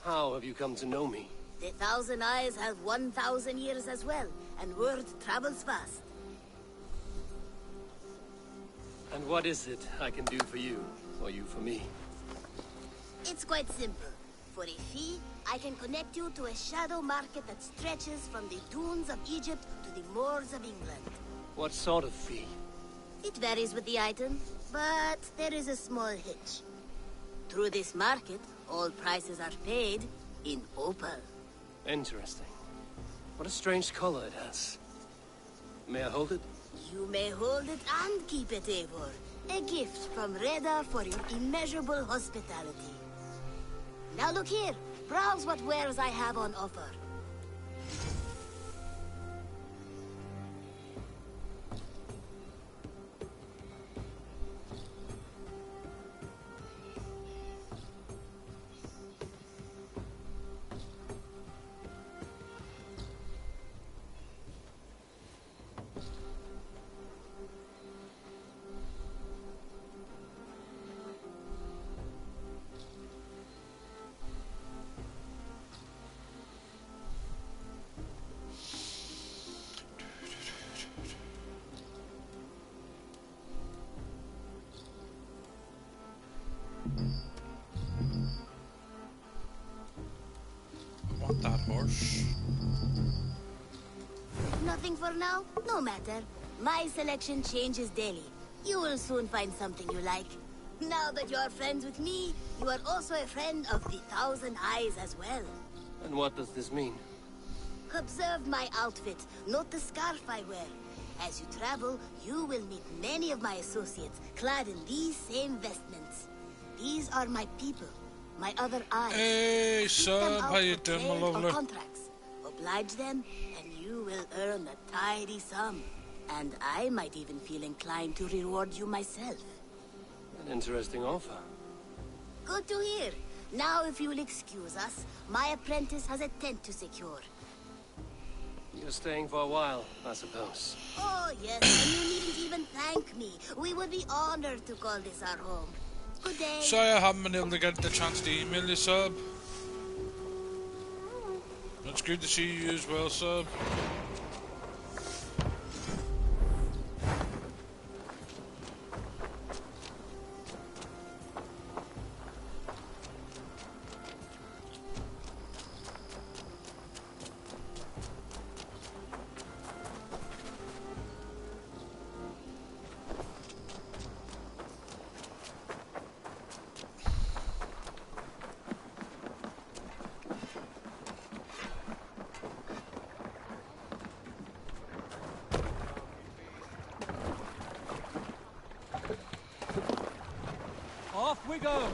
How have you come to know me? The Thousand Eyes have 1,000 years as well, and word travels fast. And what is it I can do for you, or you for me? It's quite simple. For a fee, I can connect you to a shadow market that stretches from the dunes of Egypt to the moors of England. What sort of fee? It varies with the item, but there is a small hitch. Through this market, all prices are paid in opal. Interesting. What a strange color it has. May I hold it? You may hold it and keep it, Eivor. A gift from Reda for your immeasurable hospitality. Now look here. Browse what wares I have on offer. That horse. Nothing for now? No matter. My selection changes daily. You will soon find something you like. Now that you are friends with me, you are also a friend of the Thousand Eyes as well. And what does this mean? Observe my outfit, note the scarf I wear. As you travel, you will meet many of my associates, clad in these same vestments. These are my people. My other eyes. Hey, sub, how you doing, my lovely? Contracts. Oblige them, and you will earn a tidy sum. And I might even feel inclined to reward you myself. An interesting offer. Good to hear. Now, if you will excuse us, my apprentice has a tent to secure. You're staying for a while, I suppose. Oh, yes, and you needn't even thank me. We would be honored to call this our home. Good day. Sorry I haven't been able to get the chance to email you, sub. It's good to see you as well, sub. Off we go!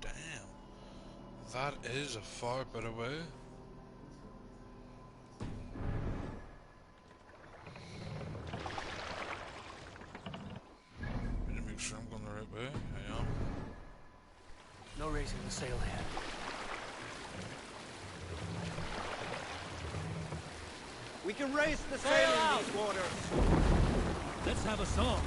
Damn. That is a far bit away. No raising the sail here. We can raise the sail in these waters. Let's have a song.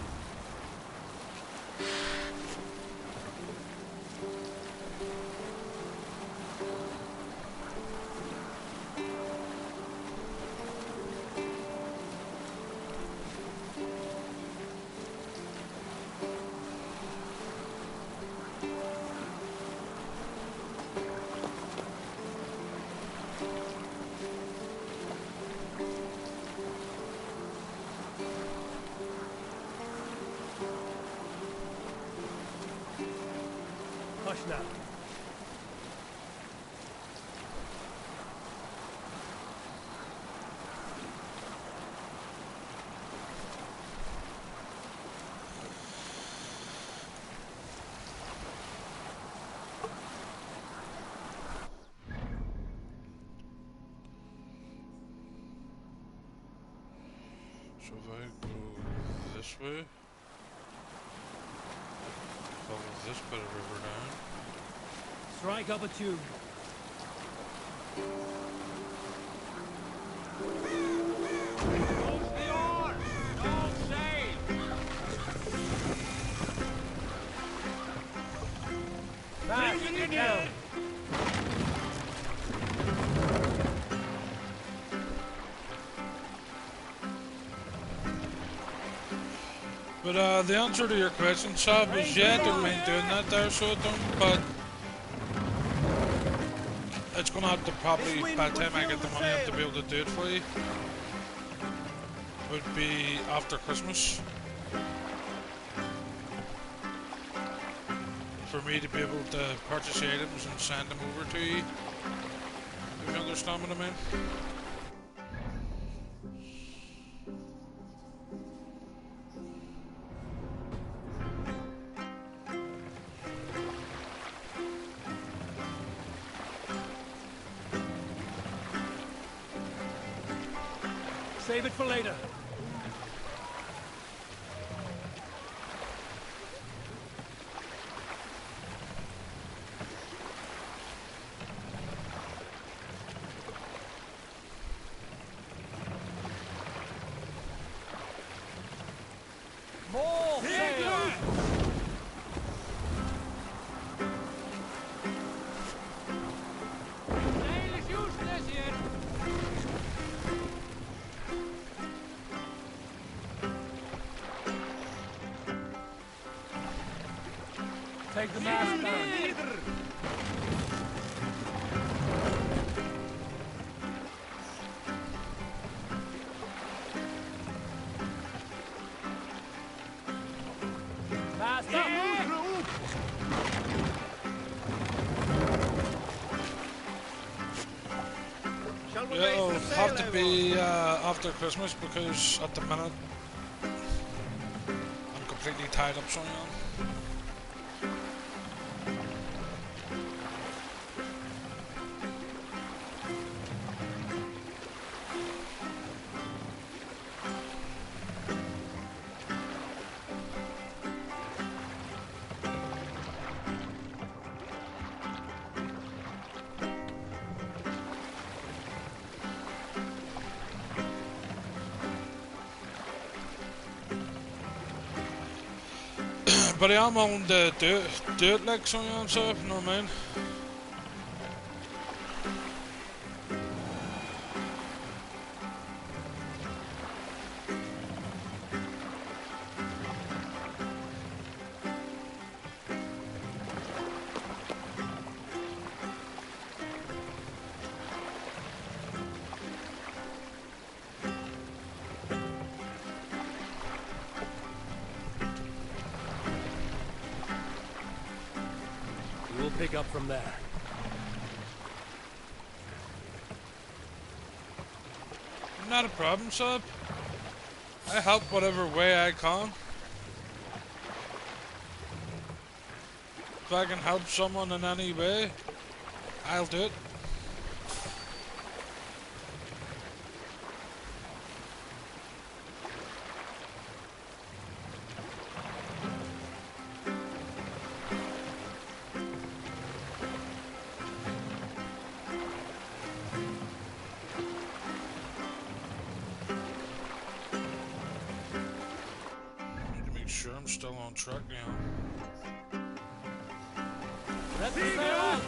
Hush now. So if I go this way, follow this bit of river down. Strike up a tune. Close the oar! Don't sail! Back down. But the answer to your question, Sab, is yeah, I don't mind doing that there, so I don't, but it's gonna have to probably, by the time I get the money, I have to be able to do it for you. Would be after Christmas. For me to be able to purchase items and send them over to you. If you understand what I mean? Save it for later. More sail! Sail is useless here! Take the mast down. Mast up. Yeah, it'll have to be after Christmas because at the minute I'm completely tied up, so I am. But I am on the do it like so, you know what I'm saying? You know what I mean? We'll pick up from there. Not a problem, sub. I help whatever way I can. If I can help someone in any way, I'll do it. Sure, I'm still on track now. Let's sail!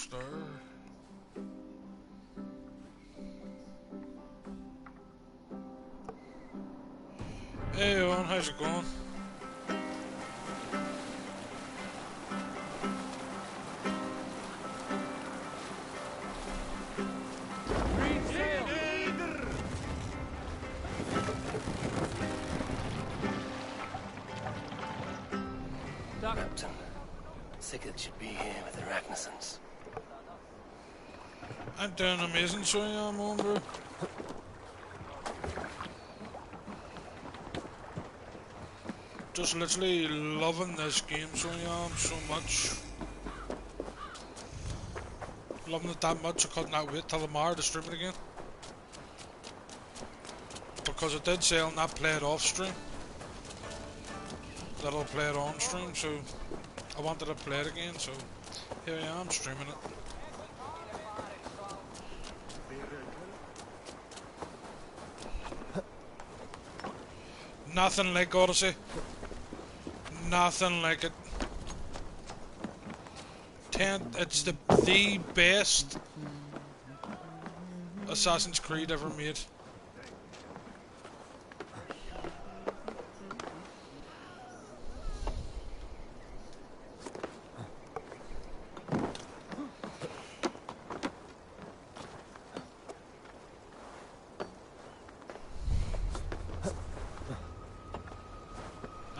almost there. Hey, Owen, how's it going? Captain, Sigurd should be here with the Ragnarsons. I'm doing amazing, so I am, Owen, bro. Just literally loving this game, so I am, so much. Loving it that much, I could not wait till tomorrow to stream it again. Because I did say I'll not play it off stream. That I'll play it on stream, so I wanted to play it again, so here I am streaming it. Nothing like Odyssey. Nothing like it. It's the best Assassin's Creed ever made.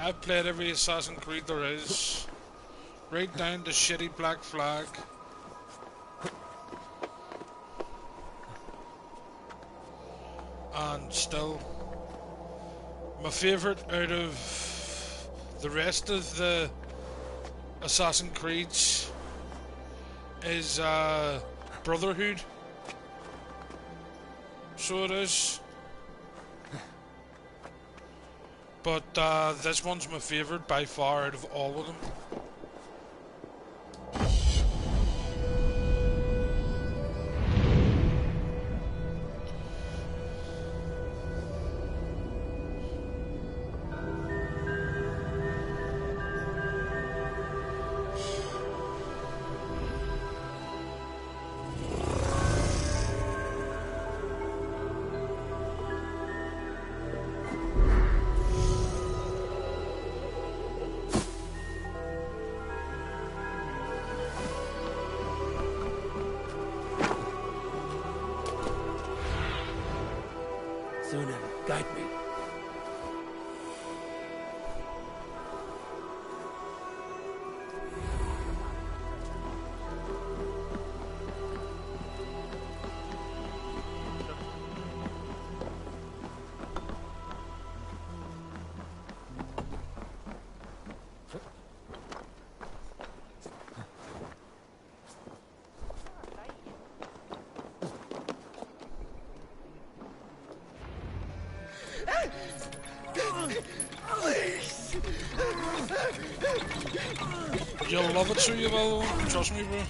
I've played every Assassin's Creed there is, right down to shitty Black Flag. And still, my favourite out of the rest of the Assassin's Creeds is Brotherhood. So it is. But this one's my favourite by far out of all of them. Sunan, guide me. You'll love it, so you will. Trust me, bro.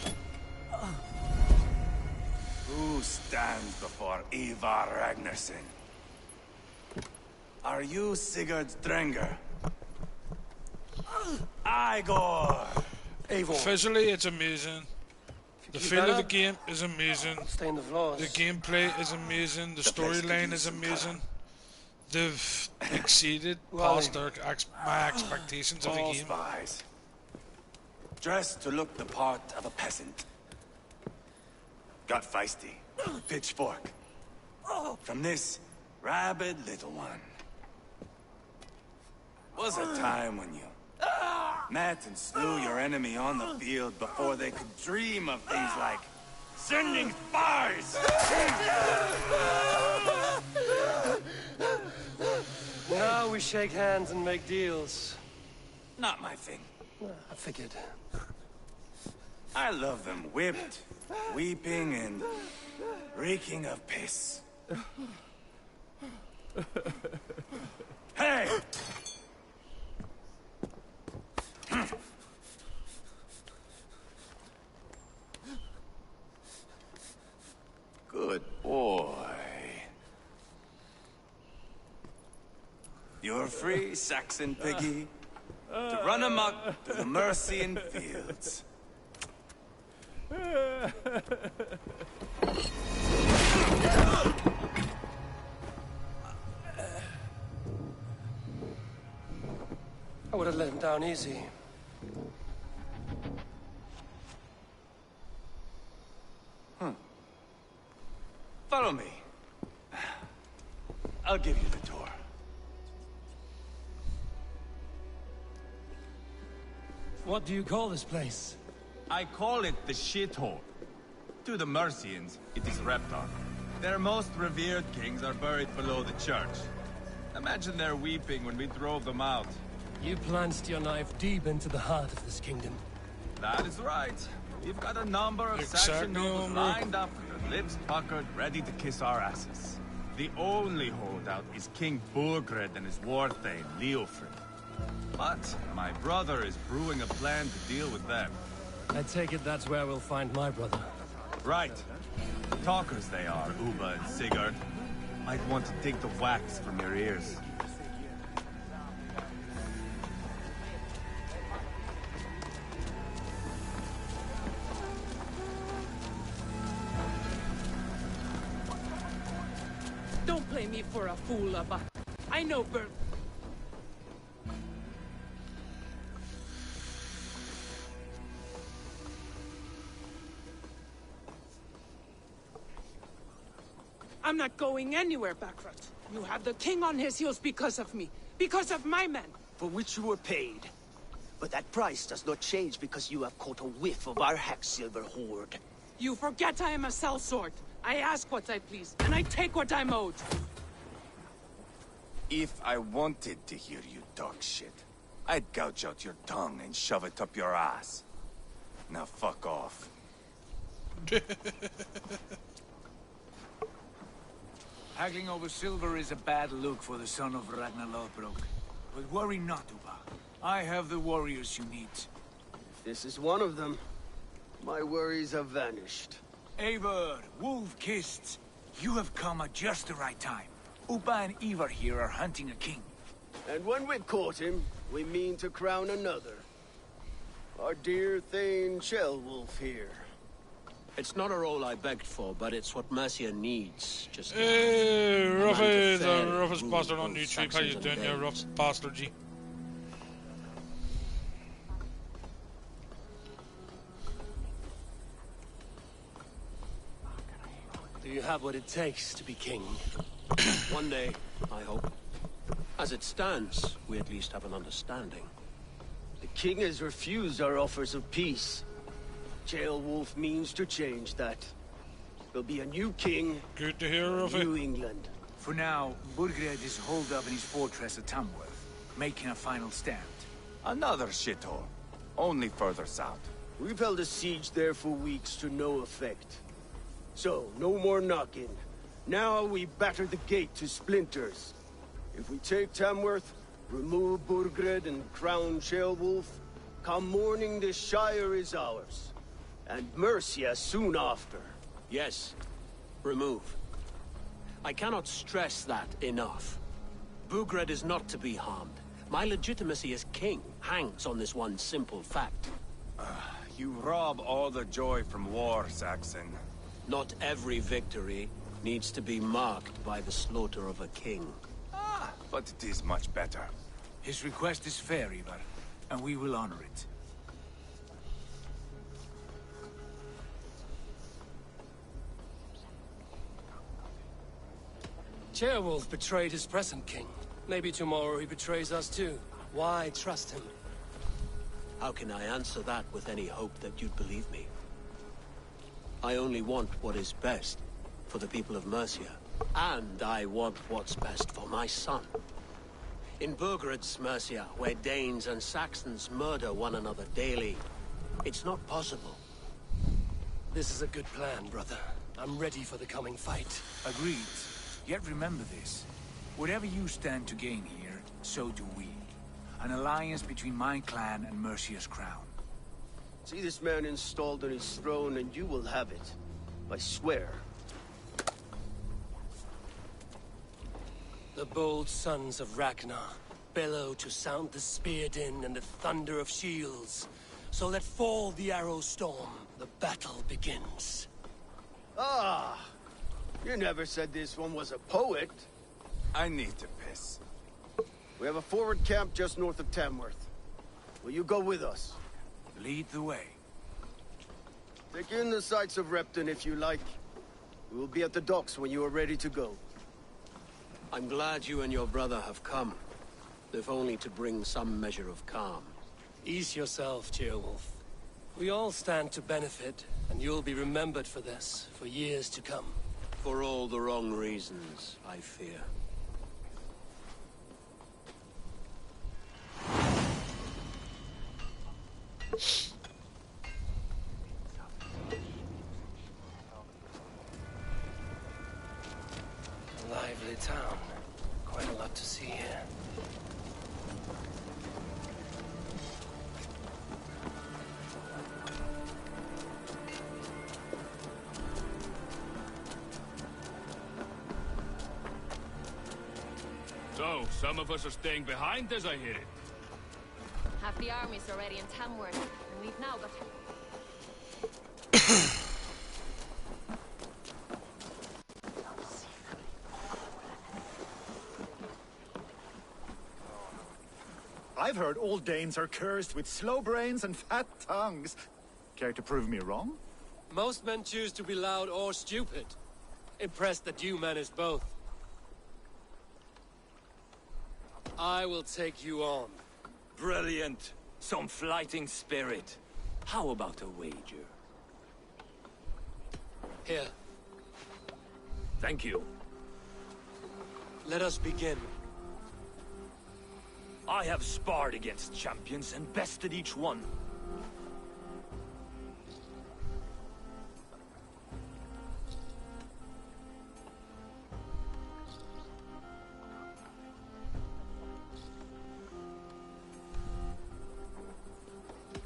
Who stands before Ivar Ragnarsson? Are you Sigurd Drenger? Igor! Visually, it's amazing. The feel of the game is amazing. Stain the floors. The gameplay is amazing. The storyline is amazing. They've exceeded past my expectations of the All game. spies. Dressed to look the part of a peasant. Got feisty. Pitchfork. From this rabid little one. Was a time when you met and slew your enemy on the field before they could dream of things like sending spies! Now we shake hands and make deals. Not my thing. I figured. I love them whipped, weeping, and reeking of piss. Hey! Good boy. You're free, Saxon piggy, to run amok to the Mercian fields. I would have let him down easy. Follow me. I'll give you the tour. What do you call this place? I call it the shithole. To the Mercians, it is Reptar. Their most revered kings are buried below the church. Imagine their weeping when we drove them out. You plunged your knife deep into the heart of this kingdom. That is right. We've got a number of Saxon nobles lined up with their lips puckered, ready to kiss our asses. The only holdout is King Burgred and his war thane, Leofrid. But my brother is brewing a plan to deal with them. I take it that's where we'll find my brother. Right. Talkers they are, Uba and Sigurd. Might want to dig the wax from your ears. Don't play me for a fool, Abba. I know I'm not going anywhere, Backrot. You have the king on his heels because of me. Because of my men. For which you were paid. But that price does not change because you have caught a whiff of our Hacksilver hoard. You forget I am a sellsword. I ask what I please, and I take what I'm owed. If I wanted to hear you talk shit, I'd gouge out your tongue and shove it up your ass. Now fuck off. Haggling over silver is a bad look for the son of Ragnar Lothbrok. But worry not, Uba. I have the warriors you need. If this is one of them, my worries have vanished. Eivor, Wolf-Kissed, you have come at just the right time. Uba and Ivar here are hunting a king. And when we've caught him, we mean to crown another. Our dear Thane Shellwolf here. It's not a role I begged for, but it's what Mercia needs. Just hey, Ruffy, the roughest bastard on YouTube. How you doing, you rough bastard, G? Do you have what it takes to be king? One day, I hope. As it stands, we at least have an understanding. The king has refused our offers of peace. Jailwolf means to change that. There'll be a new king. Good to hear, Ruffy. New England. For now, Burgred is holed up in his fortress at Tamworth, making a final stand. Another shithole. Only further south. We've held a siege there for weeks to no effect. So, no more knocking. Now we batter the gate to splinters. If we take Tamworth, remove Burgred and crown Shellwolf, come morning the Shire is ours. And Mercia soon after. Yes. Remove. I cannot stress that enough. Burgred is not to be harmed. My legitimacy as king hangs on this one simple fact. You rob all the joy from war, Saxon. Not every victory needs to be marked by the slaughter of a king. But it is much better. His request is fair, Ivar, and we will honor it. Jailwolf betrayed his present king. Maybe tomorrow he betrays us too. Why trust him? How can I answer that with any hope that you'd believe me? I only want what is best for the people of Mercia. And I want what's best for my son. In Burgred's Mercia, where Danes and Saxons murder one another daily, it's not possible. This is a good plan, brother. I'm ready for the coming fight. Agreed. Yet remember this. Whatever you stand to gain here, so do we. An alliance between my clan and Mercia's crown. See this man installed on his throne and you will have it. I swear. The bold sons of Ragnar bellow to sound the spear din and the thunder of shields. So let fall the arrow storm. The battle begins. Ah, you never said this one was a poet. I need to piss. We have a forward camp just north of Tamworth. Will you go with us? Lead the way. Take in the sights of Repton if you like. We will be at the docks when you are ready to go. I'm glad you and your brother have come, if only to bring some measure of calm. Ease yourself, Ceolwulf. We all stand to benefit, and you'll be remembered for this, for years to come. For all the wrong reasons, I fear. A lively town. Quite a lot to see here. So, some of us are staying behind as I hear it. Half the army's already in Tamworth, and we've now got... I've heard all Danes are cursed with slow brains and fat tongues. Care to prove me wrong? Most men choose to be loud or stupid. Impressed that you manage both. I will take you on. Brilliant. Some flighting spirit. How about a wager? Here. Thank you. Let us begin. I have sparred against champions and bested each one.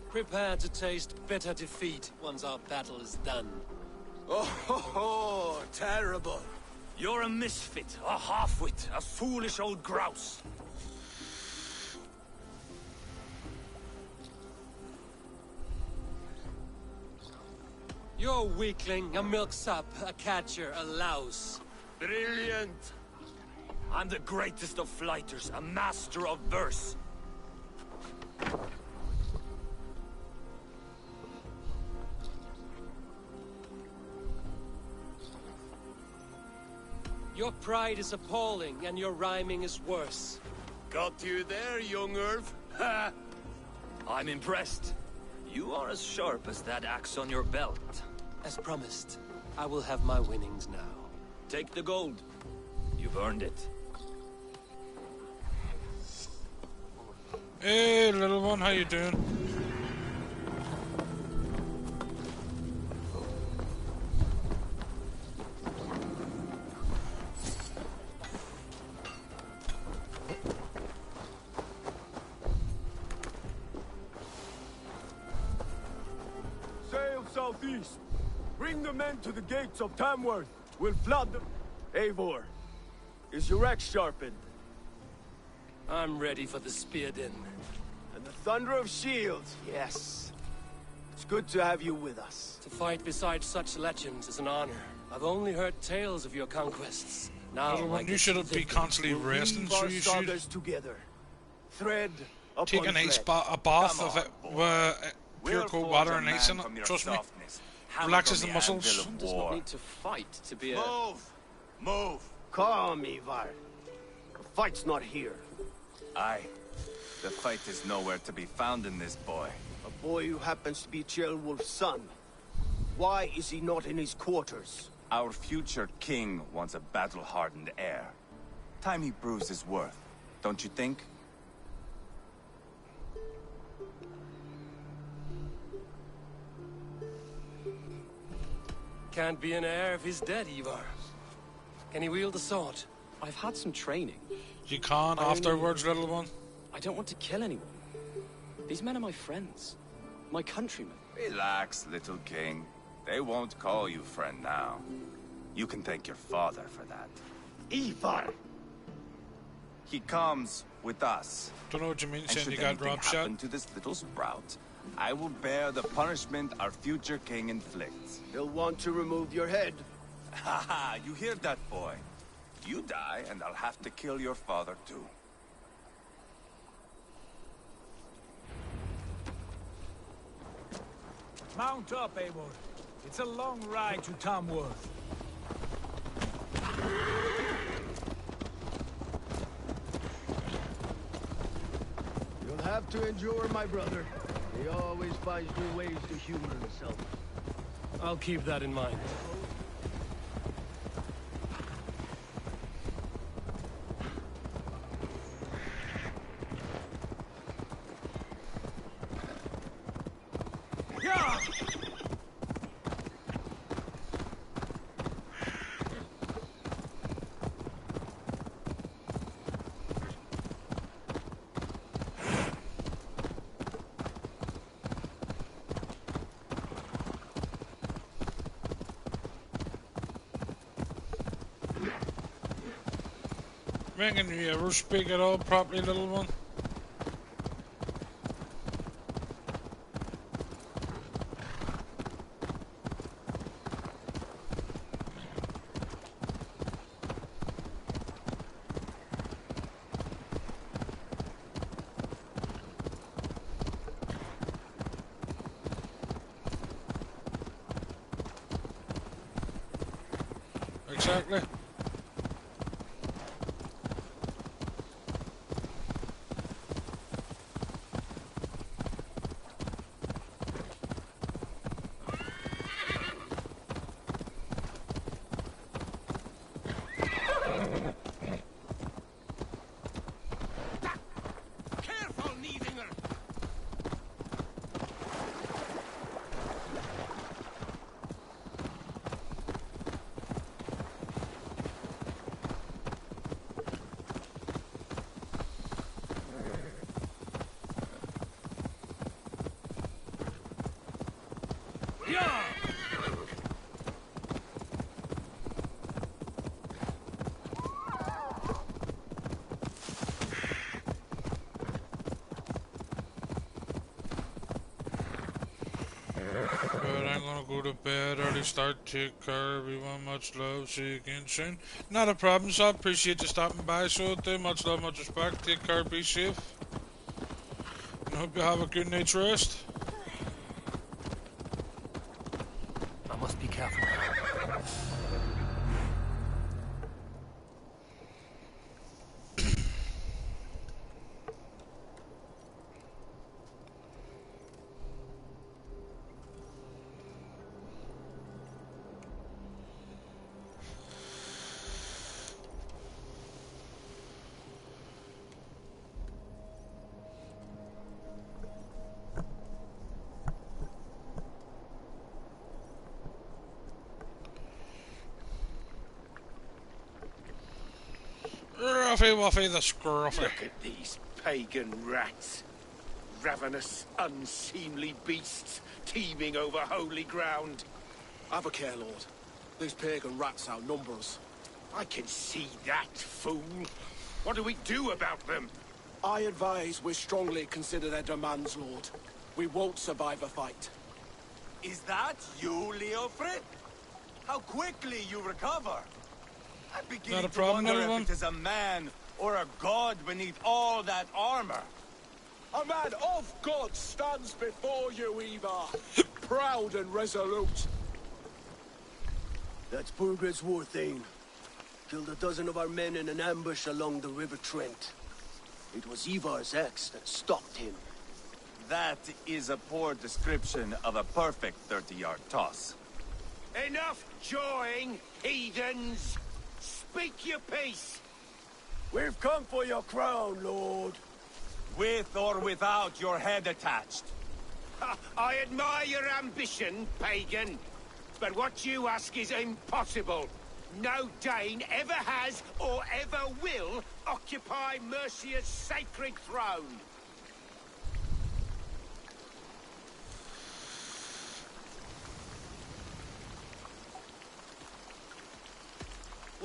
Prepare to taste bitter defeat once our battle is done. Oh, terrible. You're a misfit, a half-wit, a foolish old grouse. You're a weakling, a milksop, a catcher, a louse. Brilliant. I'm the greatest of flighters, a master of verse. Your pride is appalling, and your rhyming is worse. Got you there, young Irv. Ha! I'm impressed. You are as sharp as that axe on your belt. As promised, I will have my winnings now. Take the gold. You've earned it. Hey, little one, how you doing? Sail southeast. Bring the men to the gates of Tamworth. We'll flood them. Eivor, is your axe sharpened? I'm ready for the spear din. And the thunder of shields, yes. It's good to have you with us. To fight beside such legends is an honor. I've only heard tales of your conquests. Now, you shouldn't be constantly resting, so you should together. Thread upon take an ice thread. a bath of it with pure cold water and ice in it. Trust me, relaxes the muscles. One does not need to fight to be a... Move! Move! Calm, Ivar. The fight's not here. Aye. The fight is nowhere to be found in this boy. A boy who happens to be Ceolwulf's son. Why is he not in his quarters? Our future king wants a battle-hardened heir. Time he proves his worth, don't you think? Can't be an heir if he's dead, Ivar. Can he wield a sword? I've had some training. You can afterwards, little one. I don't want to kill anyone. These men are my friends. My countrymen. Relax, little king. They won't call you friend now. You can thank your father for that. Ivar! He comes with us. Don't know what you mean And saying should you got anything drop shot. happen to this little sprout, I will bear the punishment our future king inflicts. He'll want to remove your head. Haha, you hear that, boy? You die, and I'll have to kill your father, too. Mount up, Eivor. It's a long ride to Tamworth. You'll have to endure, my brother. He always finds new ways to humor himself. I'll keep that in mind. Can you ever speak at all properly, little one? Exactly. But I'm gonna go to bed, early start, take care, everyone, much love, see you again soon. Not a problem, so I appreciate you stopping by, so do, much love, much respect, take care, be safe. And I hope you have a good night's rest. I must be careful. Ruffy Wuffy the Scruffy. Look at these pagan rats. Ravenous, unseemly beasts teeming over holy ground. Have a care, Lord. These pagan rats outnumber us. I can see that, fool. What do we do about them? I advise we strongly consider their demands, Lord. We won't survive a fight. Is that you, Leofrid? How quickly you recover! I'm beginning to wonder if it is a man or a god beneath all that armor. A man of God stands before you, Ivar. Proud and resolute. That's Burgred's war thane. Killed a dozen of our men in an ambush along the River Trent. It was Ivar's axe that stopped him. That is a poor description of a perfect 30-yard toss. Enough jawing, heathens! Speak your piece! We've come for your crown, Lord. With or without your head attached. I admire your ambition, pagan. But what you ask is impossible. No Dane ever has or ever will occupy Mercia's sacred throne.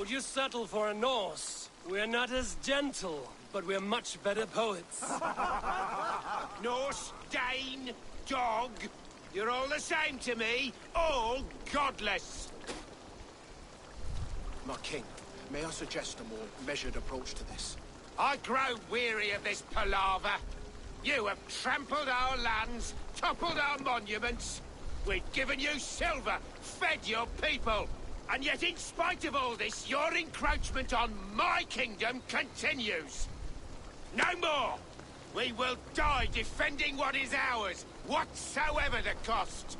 Would you settle for a Norse? We're not as gentle, but we're much better poets. Norse, Dane, dog. You're all the same to me. All godless. My king, may I suggest a more measured approach to this? I grow weary of this palaver. You have trampled our lands, toppled our monuments. We've given you silver, fed your people. And yet, in spite of all this, your encroachment on my kingdom continues. No more! We will die defending what is ours, whatsoever the cost.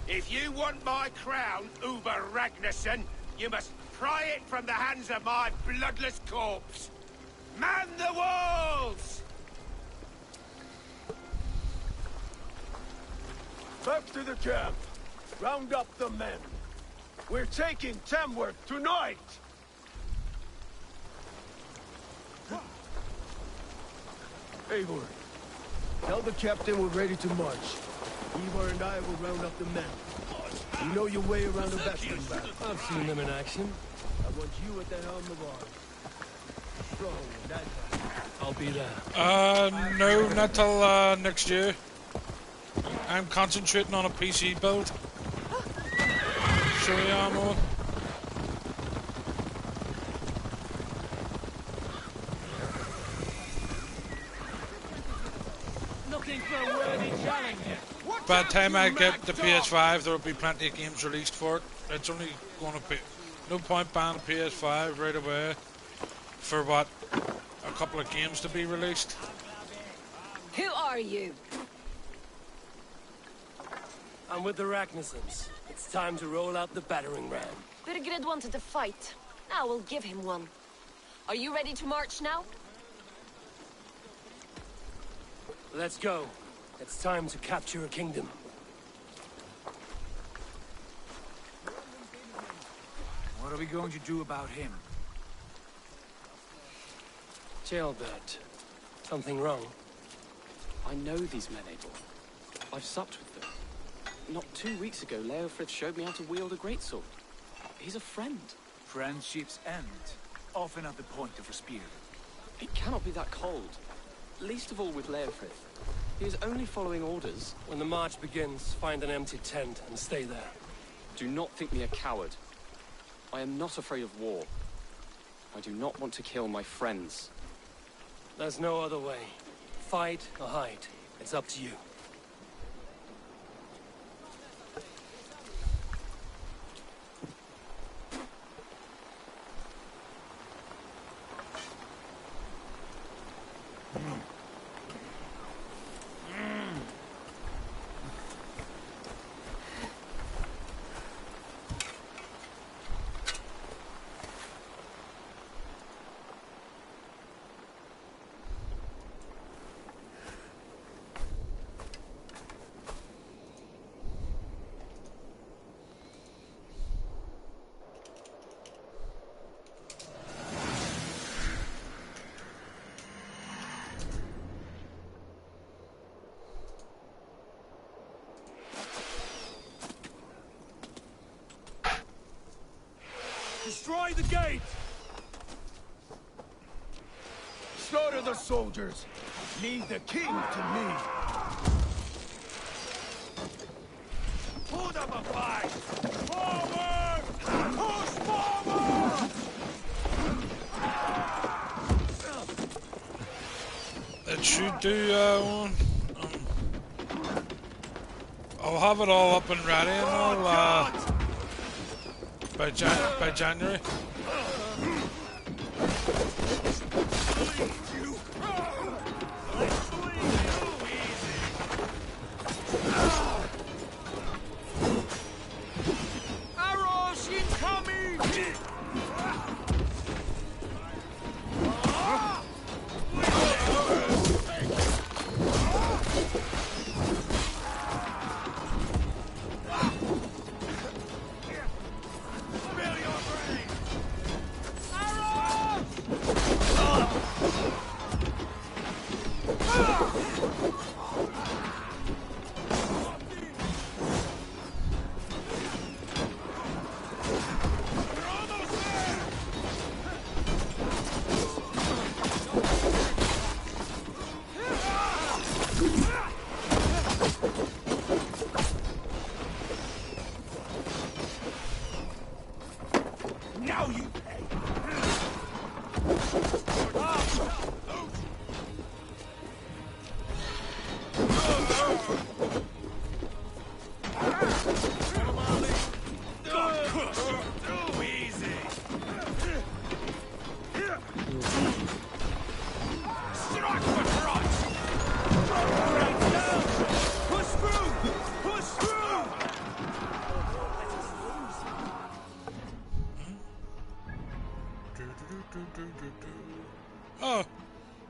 If you want my crown, Uber Ragnarsson, you must pry it from the hands of my bloodless corpse. Man the walls! Back to the camp. Round up the men. We're taking Tamworth tonight! Eivor, tell the captain we're ready to march. Eivor and I will round up the men. You know your way around a battering ram. I've seen them in action. I want you at the helm of ours. Strong and agile. I'll be there. No, not till next year. I'm concentrating on a PC build. Sure I am on. Looking for a worthy challenger. By the time I get the PS5, there will be plenty of games released for it. It's only going to be no point buying a PS5 right away for what, a couple of games to be released. Who are you? I'm with the Ragnarsons. It's time to roll out the battering ram. Birgrid wanted to fight. Now we'll give him one. Are you ready to march now? Let's go. It's time to capture a kingdom. What are we going to do about him? Jailbird. Something wrong? I know these men, Abel. I've supped with them. Not 2 weeks ago, Leofrith showed me how to wield a greatsword. He's a friend. Friendships end, often at the point of a spear. It cannot be that cold. Least of all with Leofrith. He is only following orders. When the march begins, find an empty tent and stay there. Do not think me a coward. I am not afraid of war. I do not want to kill my friends. There's no other way. Fight or hide. It's up to you. Destroy the gate! Slaughter the soldiers! Leave the king to me! Put up a fight! Forward! Push forward! It should do I'll have it all up and ready and all by January. Arrows incoming!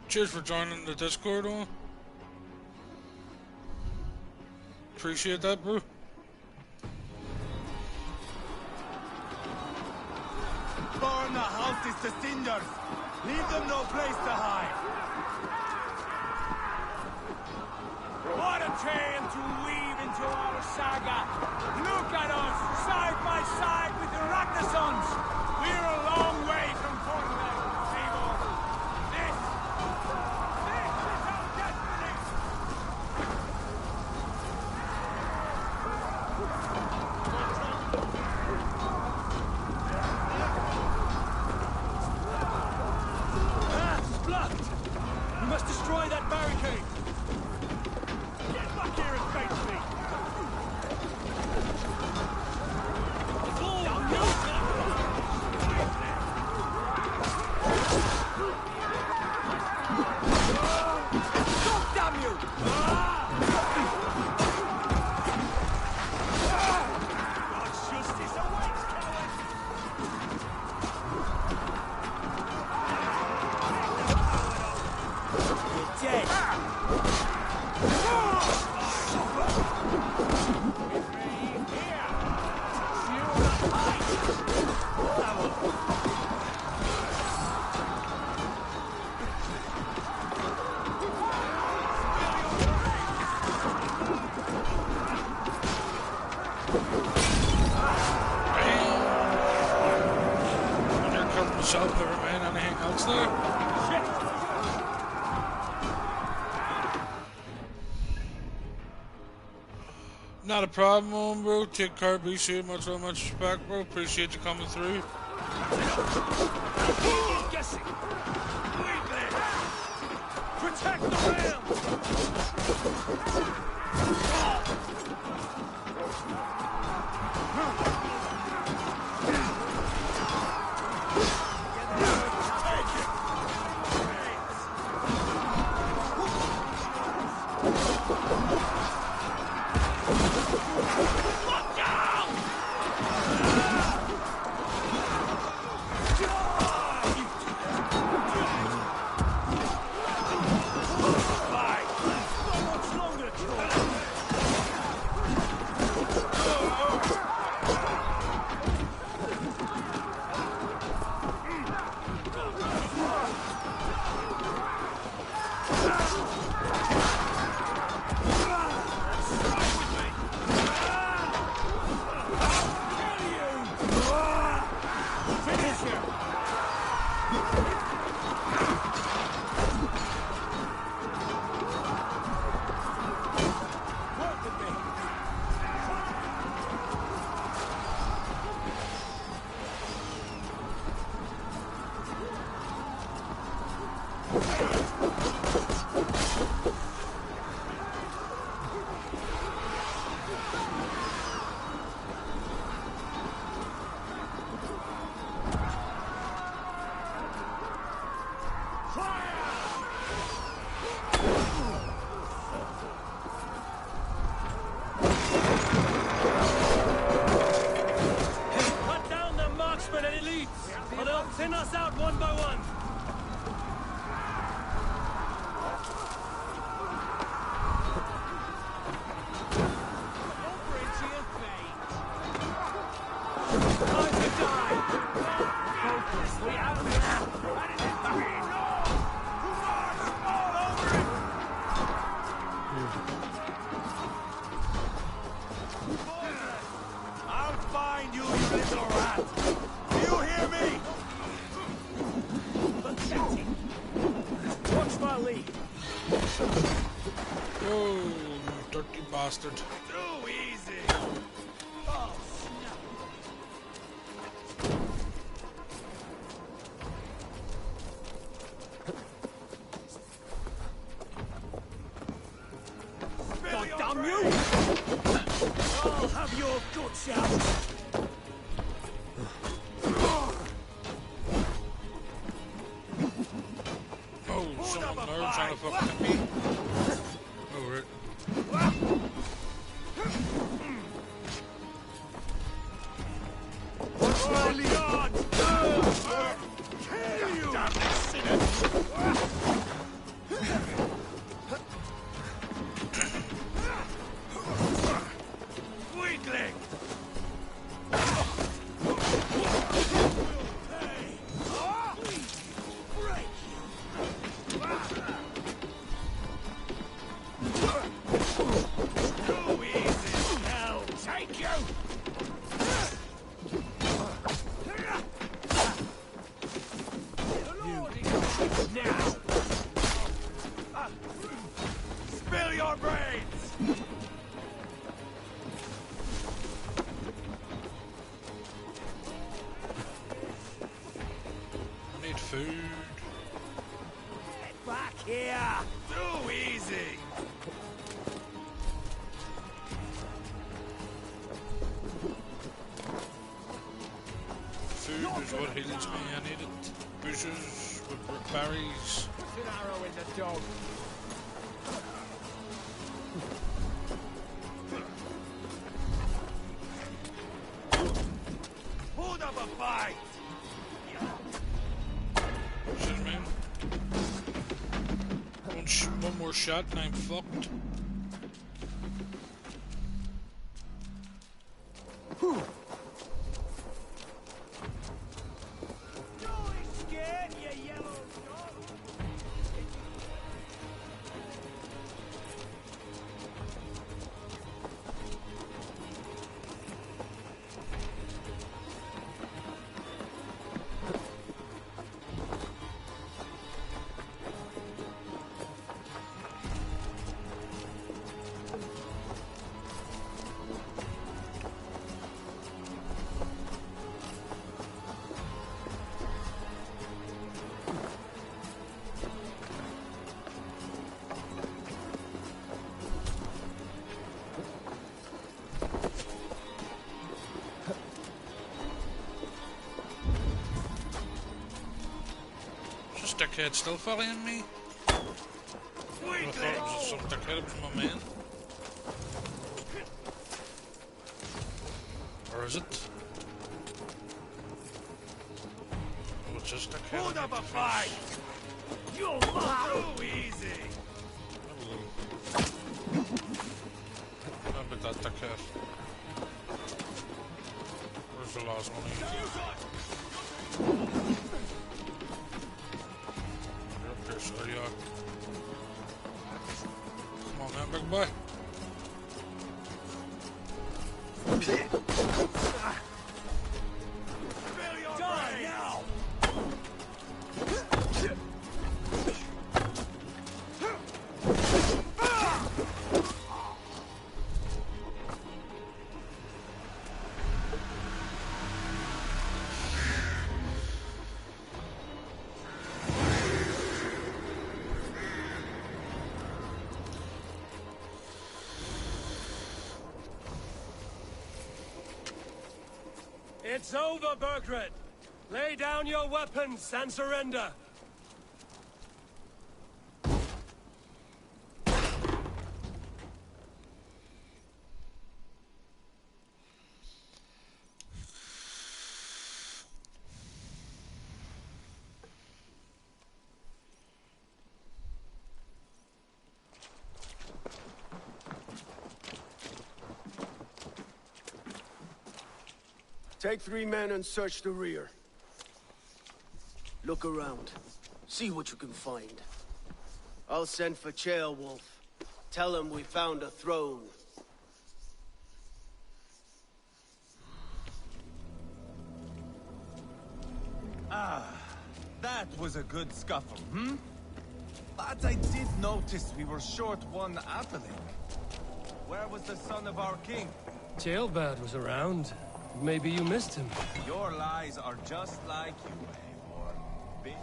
Cheers for joining the Discord, on. Appreciate that, bro. Burn the houses to cinders. Leave them no place to hide. What a tale to weave into our saga! Look at us, side by side with the Ragnarsons! We're a long way from Fortnite, Sable. This is our destiny! It's blocked! We must destroy that barricade! Get back here and face me! Stop, damn you! God's justice awaits, coward! You're dead! Undercover myself, never mind anything else there. Not a problem, bro. Take care, be safe, much respect, bro. Appreciate you coming through. Guessing. Protect the ram! Thin us out one by one! Time to die! Focus, we have this! All over it! I'll find you, you little rat! Do you hear me? Watch my lead! Oh, you dirty bastard. Too easy! Oh, snap! God damn you! I'll have your guts out! Someone there trying to fucking hit me. Oh, right. What's my God? Kill you! Damn this sinner! Too easy! Food is what heals me. I need it. Bushes with berries. Put an arrow in the dog. Hold up a fight! Shit, man. One more shot and I'm fucked. Whew. Dickhead still following me? I thought it was some dickhead, it was my man. Or is it? Oh, it's just dickhead. Hold up a fight! You'll too easy! How about that dickhead? Where's the last one? There you are. Come on, man, big boy. Die now! It's over, Burgred. Lay down your weapons and surrender. Take 3 men and search the rear. Look around. See what you can find. I'll send for Ceolwulf. Tell him we found a throne. Ah, that was a good scuffle, hmm? But I did notice we were short one atheling. Where was the son of our king? Ceolbad was around. Maybe you missed him. Your lies are just like you, Eivor.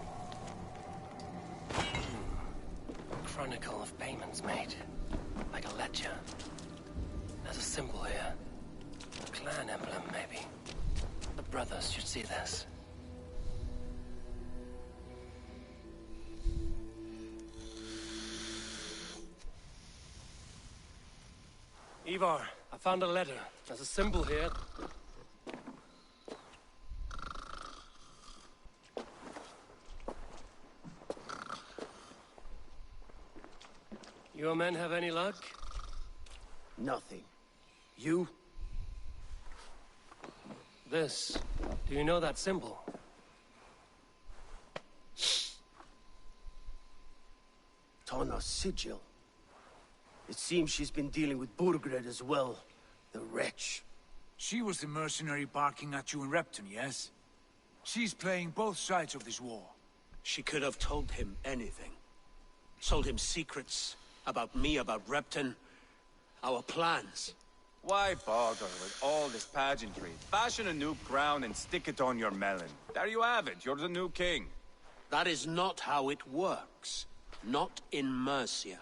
Chronicle of payments made. Like a ledger. There's a symbol here. A clan emblem, maybe. The brothers should see this. Ivar, I found a letter. There's a symbol here. Your men have any luck? Nothing. You? This. Do you know that symbol? Tana's sigil. It seems she's been dealing with Burgred as well. The wretch. She was the mercenary barking at you in Repton, yes? She's playing both sides of this war. She could have told him anything. Told him secrets about me, about Repton, our plans. Why bother with all this pageantry? Fashion a new crown and stick it on your melon. There you have it, you're the new king. That is not how it works. not in Mercia.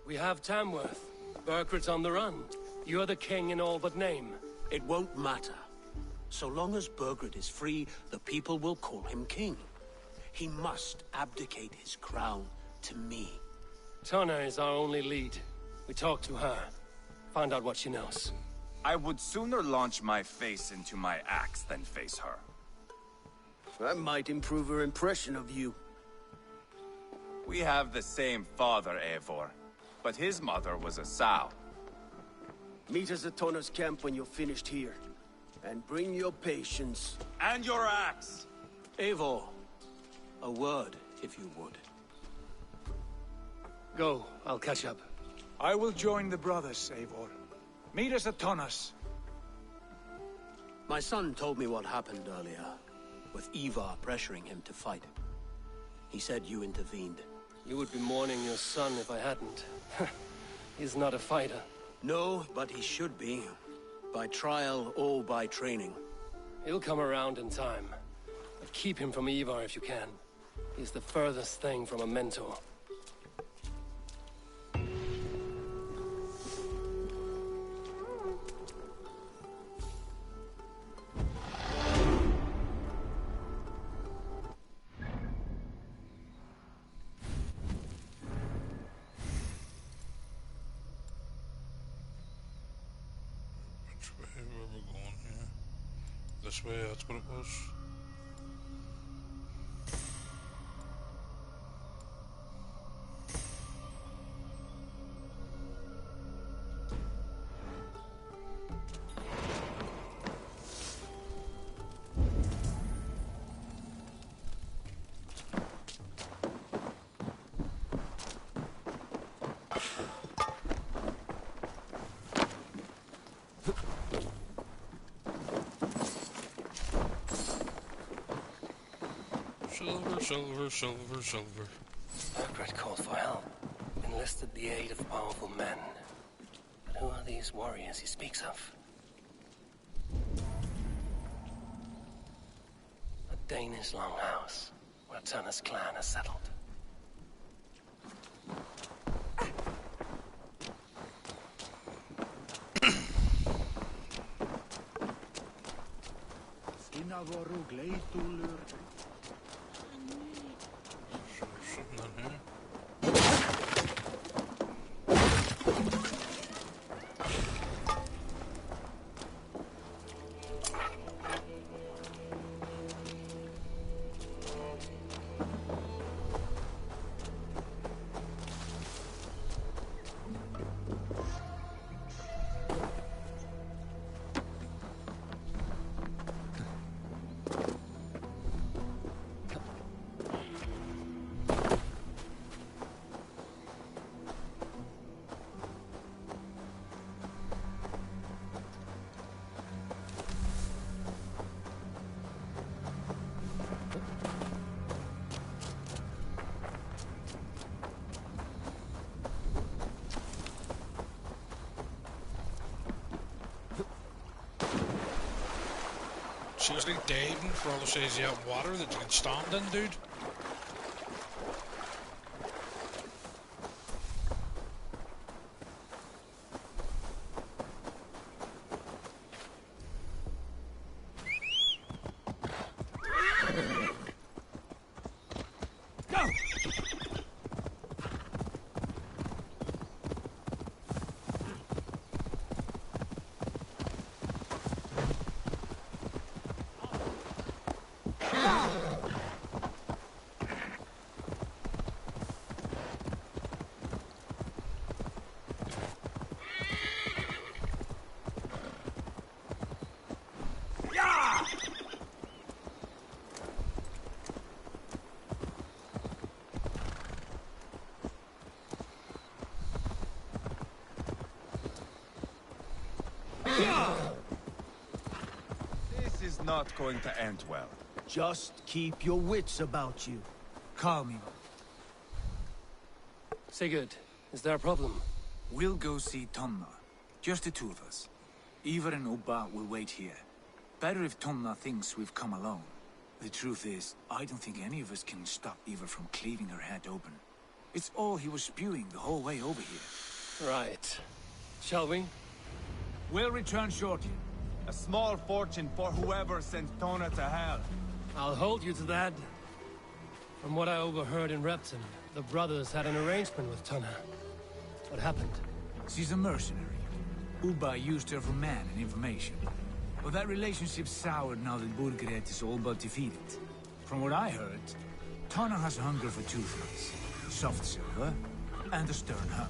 We have Tamworth. Burkhart's on the run. You're the king in all but name. It won't matter. So long as Burgred is free, the people will call him king. He must abdicate his crown to me. Tonna is our only lead. We talked to her. Find out what she knows. I would sooner launch my face into my axe than face her. That might improve her impression of you. We have the same father, Eivor, but his mother was a sow. Meet us at Tonna's camp when you're finished here. And bring your patience. And your axe! Eivor, a word, if you would. Go, I'll catch up. I will join the brothers, Eivor. Meet us at Tonna's. My son told me what happened earlier, with Ivar pressuring him to fight. He said you intervened. You would be mourning your son if I hadn't. He's not a fighter. No, but he should be. By trial or by training. He'll come around in time. But keep him from Ivar if you can. He's the furthest thing from a mentor. Where we're going here. This way, that's what it was. Silver. Burkhardt called for help, enlisted the aid of powerful men. But who are these warriors he speaks of? A Danish longhouse, where Tunna's clan is settled. Seriously, diving for all the size you have water that you can stand in, dude. This is not going to end well. Just keep your wits about you. Calm him. Sigurd, is there a problem? We'll go see Tonna. Just the two of us. Ivar and Ubba will wait here. Better if Tomna thinks we've come alone. The truth is, I don't think any of us can stop Ivar from cleaving her head open. It's all he was spewing the whole way over here. Right. Shall we? We'll return shortly. A small fortune for whoever sends Tona to hell. I'll hold you to that. From what I overheard in Repton, the brothers had an arrangement with Tona. What happened? She's a mercenary. Ubba used her for man and information. But that relationship soured now that Burgred is all but defeated. From what I heard, Tona has hunger for two things. Soft silver and a stern hug.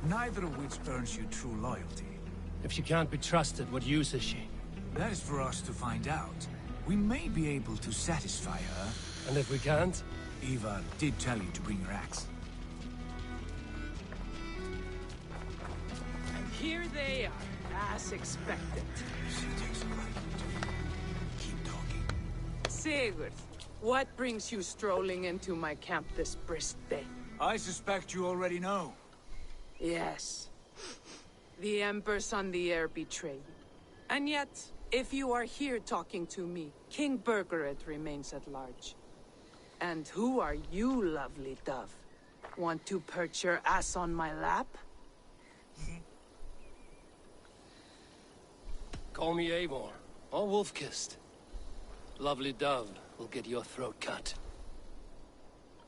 Neither of which earns you true loyalty. If she can't be trusted, what use is she? That is for us to find out. We may be able to satisfy her. And if we can't? Ivar did tell you to bring your axe. And here they are, as expected. Keep talking. Sigurd, what brings you strolling into my camp this brisk day? I suspect you already know. Yes. The Embers on the air betray you. And yet, if you are here talking to me, King Burgred remains at large. And who are you, lovely dove? Want to perch your ass on my lap? Call me Eivor, or Wolf-Kissed. Lovely dove will get your throat cut.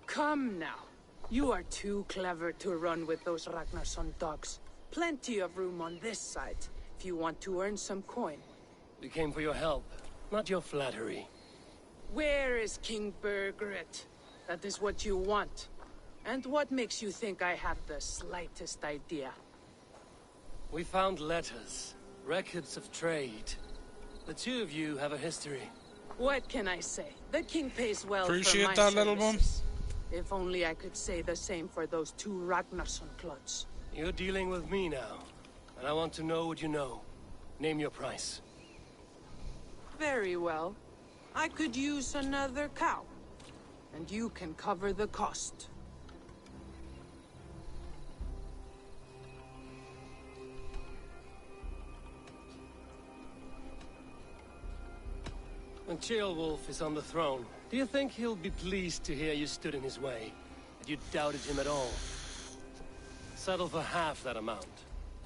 Come now. You are too clever to run with those Ragnarsson dogs. Plenty of room on this side, if you want to earn some coin. We came for your help, not your flattery. Where is King Burgred? That is what you want. And what makes you think I have the slightest idea? We found letters, records of trade. The two of you have a history. What can I say? The king pays well Appreciate for my that, services. little one. If only I could say the same for those two Ragnarsson clods. You're dealing with me now, and I want to know what you know. Name your price. Very well. I could use another cow. And you can cover the cost. When Ceolwulf is on the throne, do you think he'll be pleased to hear you stood in his way? That you doubted him at all? Settle for half that amount.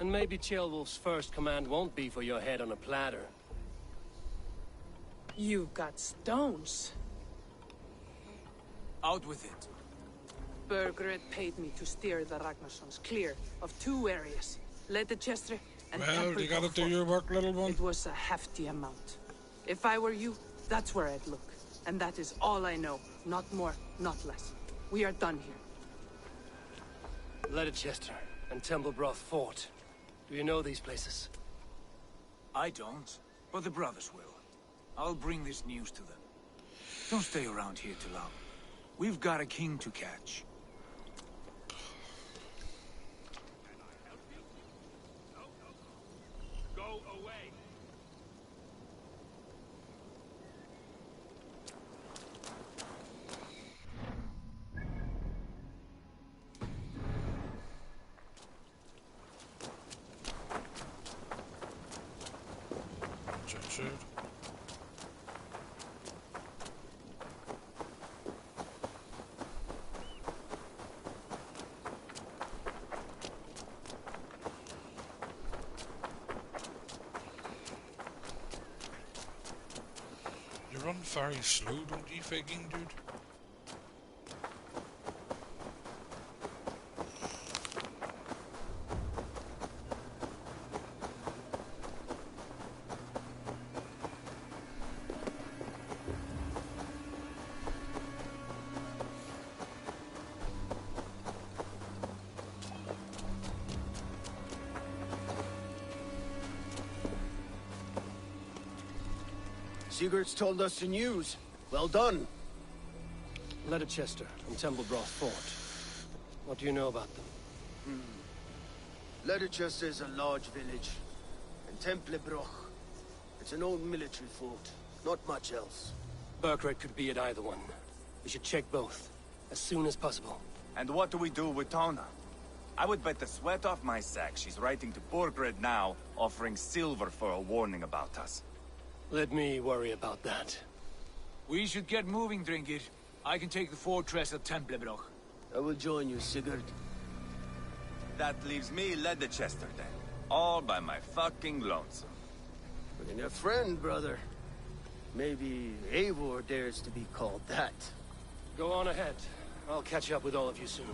And maybe Ceolwulf's first command won't be for your head on a platter. You've got stones. Out with it. Burgred paid me to steer the Ragnarssons clear of two areas. Leicester and Well, you gotta do your work, little one. It was a hefty amount. If I were you, that's where I'd look. And that is all I know. Not more, not less. We are done here. Leicester and Templebroth Fort. Do you know these places? I don't, but the brothers will. I'll bring this news to them. Don't stay around here too long. We've got a king to catch. Go away. Shoot. You run very slow, don't you, Viking dude? Sigurd's told us the news. Well done. Leicester and Templebroth Fort. What do you know about them? Leicester is a large village. And Templebroch. It's an old military fort. Not much else. Burgred could be at either one. We should check both, as soon as possible. And what do we do with Tona? I would bet the sweat off my sack she's writing to Borgred now, offering silver for a warning about us. Let me worry about that. We should get moving, Drinkit. I can take the fortress of Templebroch. I will join you, Sigurd. That leaves me Ledechester then. All by my fucking lonesome. Bring a friend, brother. Maybe Eivor dares to be called that. Go on ahead. I'll catch up with all of you soon.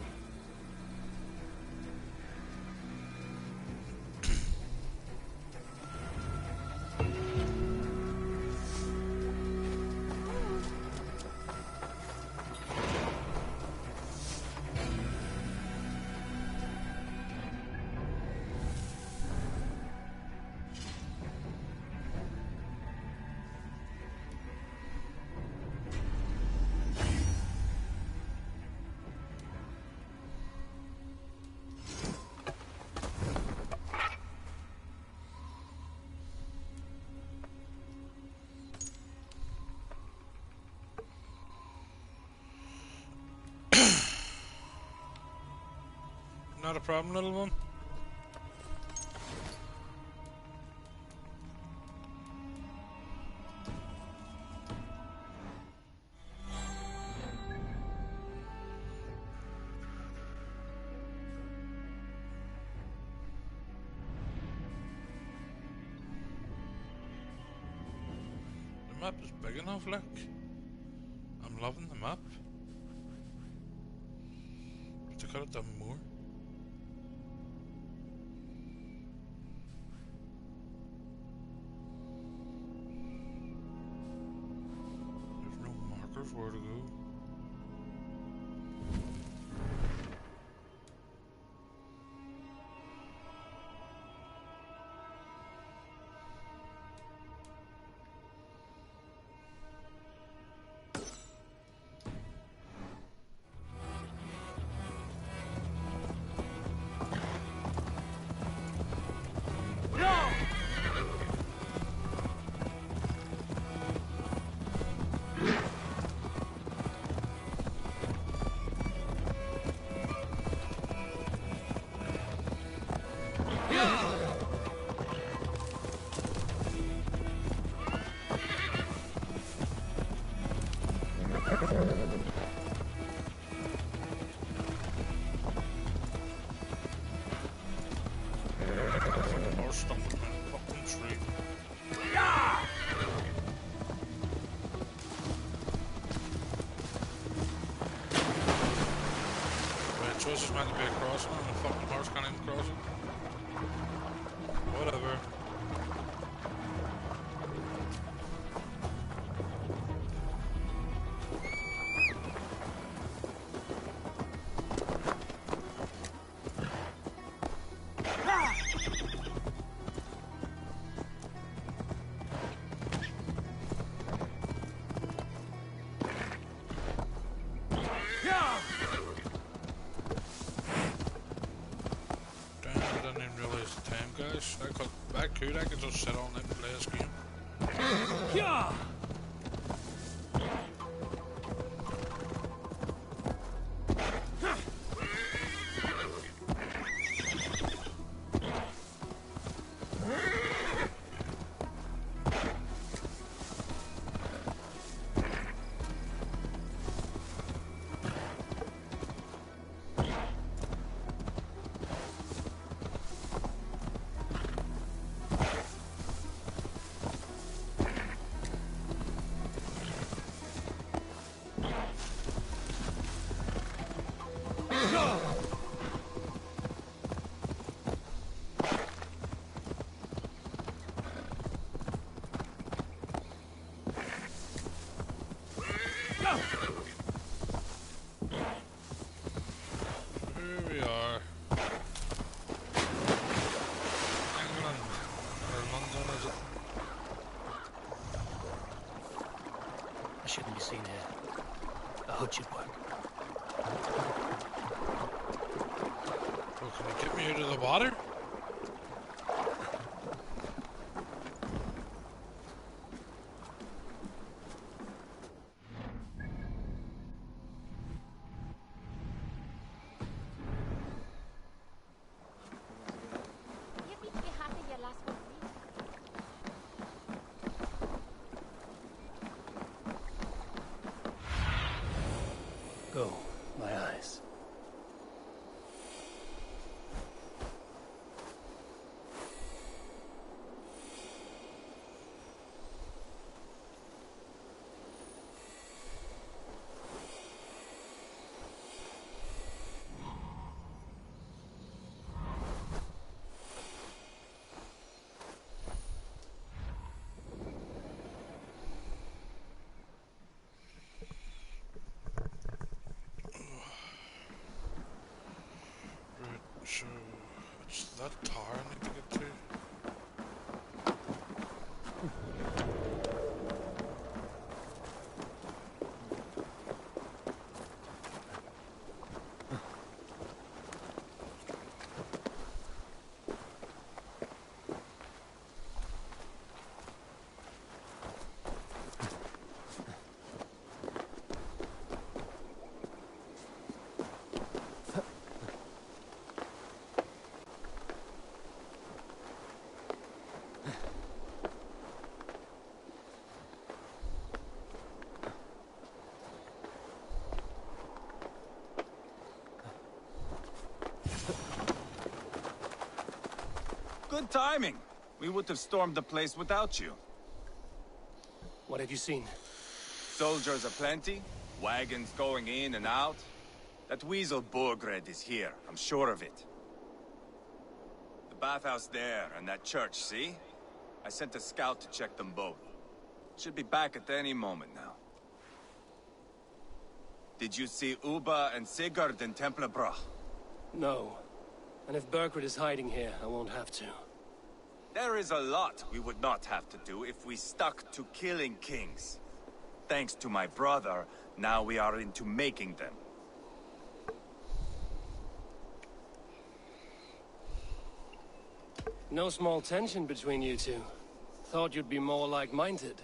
Not a problem, little one. The map is big enough, look. I'm loving the map. But they could have done more. Where to go. This is meant to be a crossing and the fucking horse can't even cross it. Whatever. I could just sit on it and play this game. Yeah. Shouldn't be seen here. A hood should work. Well, can you get me out of the water? that tower I need to get to. Good timing. We would have stormed the place without you. What have you seen? Soldiers aplenty, wagons going in and out. That weasel Borgred is here, I'm sure of it. The bathhouse there and that church, see? I sent a scout to check them both. Should be back at any moment now. Did you see Uba and Sigurd in Templebrach? No. And if Berkred is hiding here, I won't have to. There is a lot we would not have to do if we stuck to killing kings. Thanks to my brother, now we are into making them. No small tension between you two. Thought you'd be more like-minded.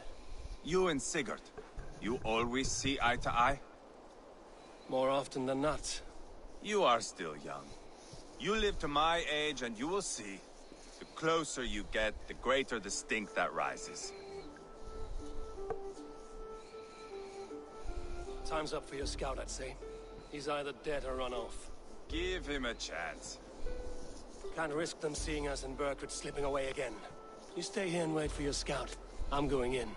You and Sigurd, you always see eye to eye? More often than not. You are still young. You live to my age and you will see. The closer you get, the greater the stink that rises. Time's up for your scout, I'd say. He's either dead or run off. Give him a chance. Can't risk them seeing us and Berkred slipping away again. You stay here and wait for your scout. I'm going in.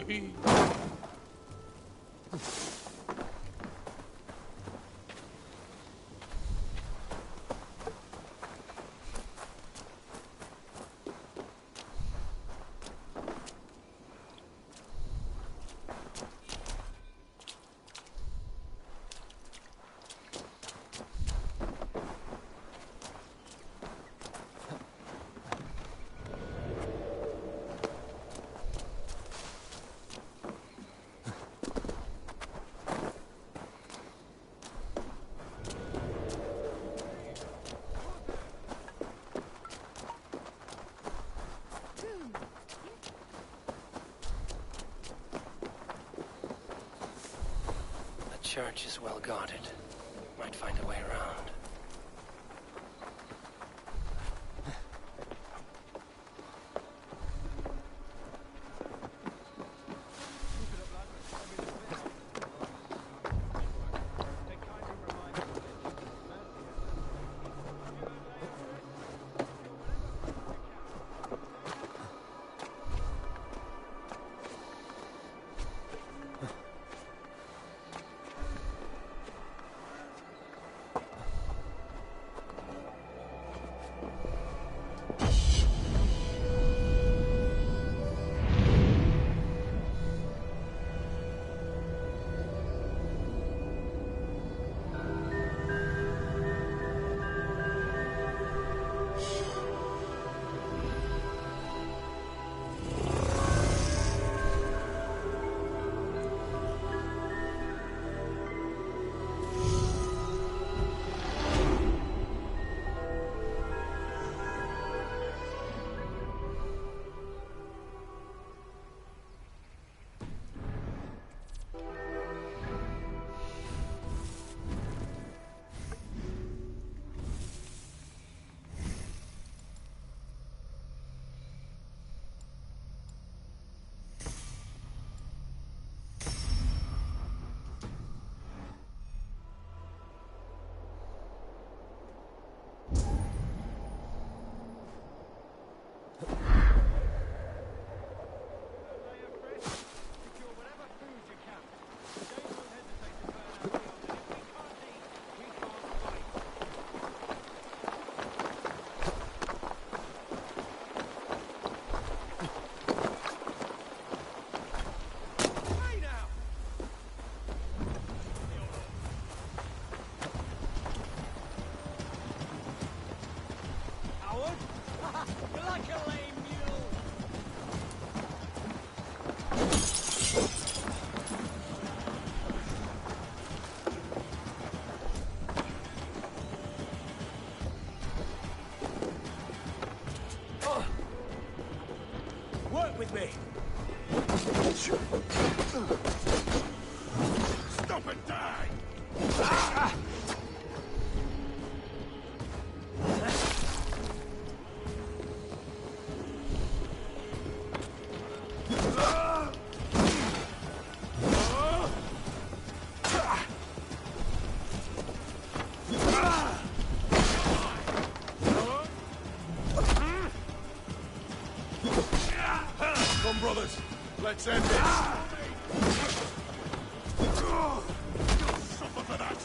Whee! The church is well guarded. Might find a way around. Let's end this! You'll suffer for that!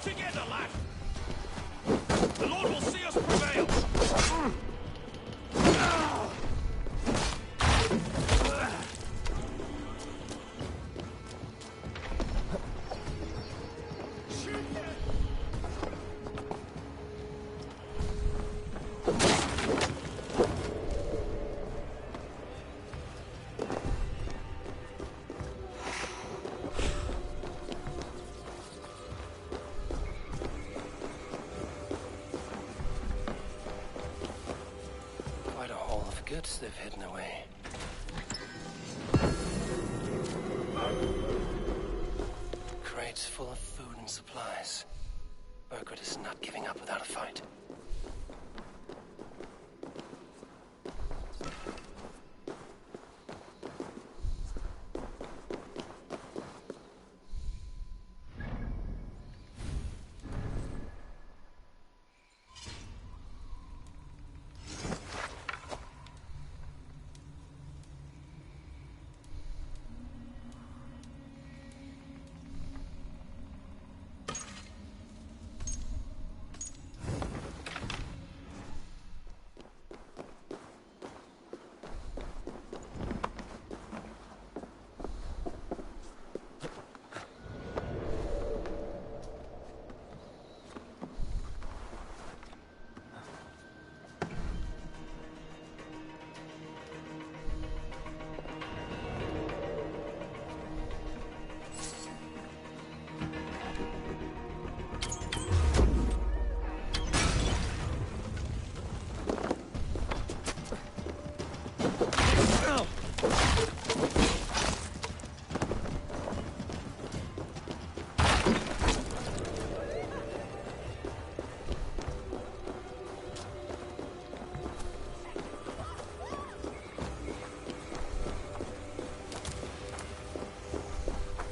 Together, lad! The Lord will see us prevail! Quite a haul of goods they've hidden away. Crates full of food and supplies. Burgred is not giving up without a fight.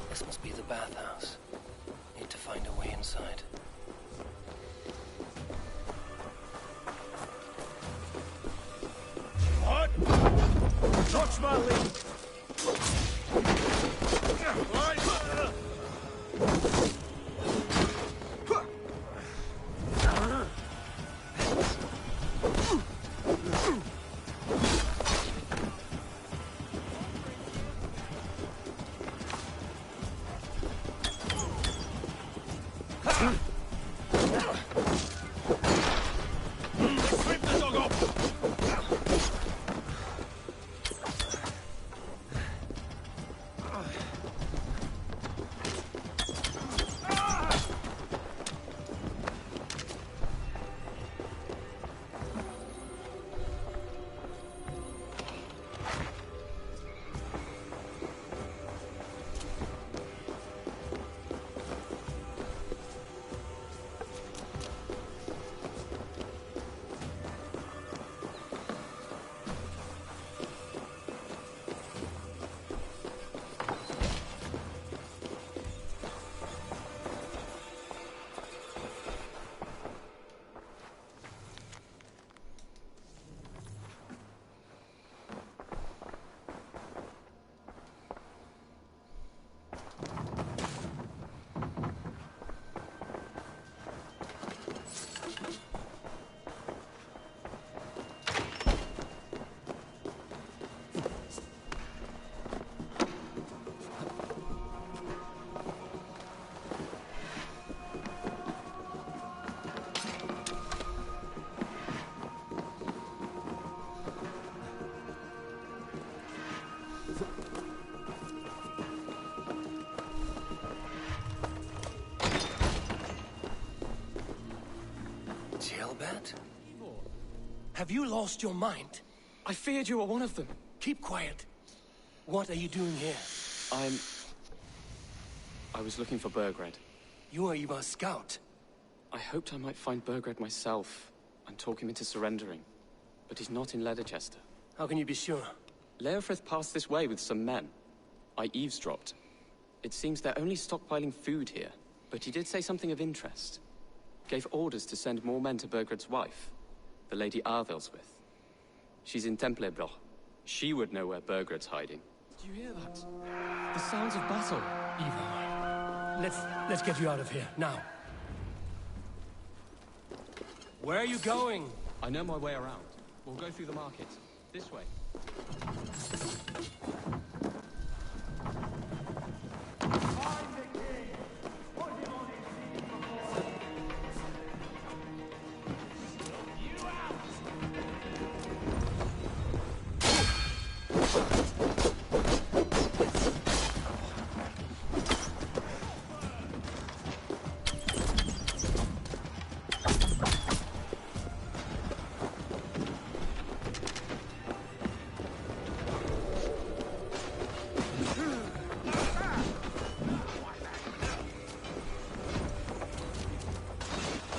This must be the bathhouse. Need to find a way inside. What? Touch my lead! Jailbat? Have you lost your mind? I feared you were one of them. Keep quiet. What are you doing here? I was looking for Burgred. You are Ivar's scout. I hoped I might find Burgred myself and talk him into surrendering. but he's not in Leatherchester. How can you be sure? Leofrith passed this way with some men. I eavesdropped. It seems they're only stockpiling food here, but he did say something of interest. Gave orders to send more men to Burgred's wife, the Lady Arvelswith. She's in Templebroch. She would know where Burgred's hiding. Do you hear that? The sounds of battle. Ivar, let's get you out of here, now. Where are you going? I know my way around. We'll go through the market. This way.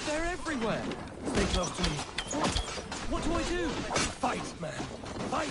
Everywhere! Stay close to me. What do I do? Fight, man. Fight!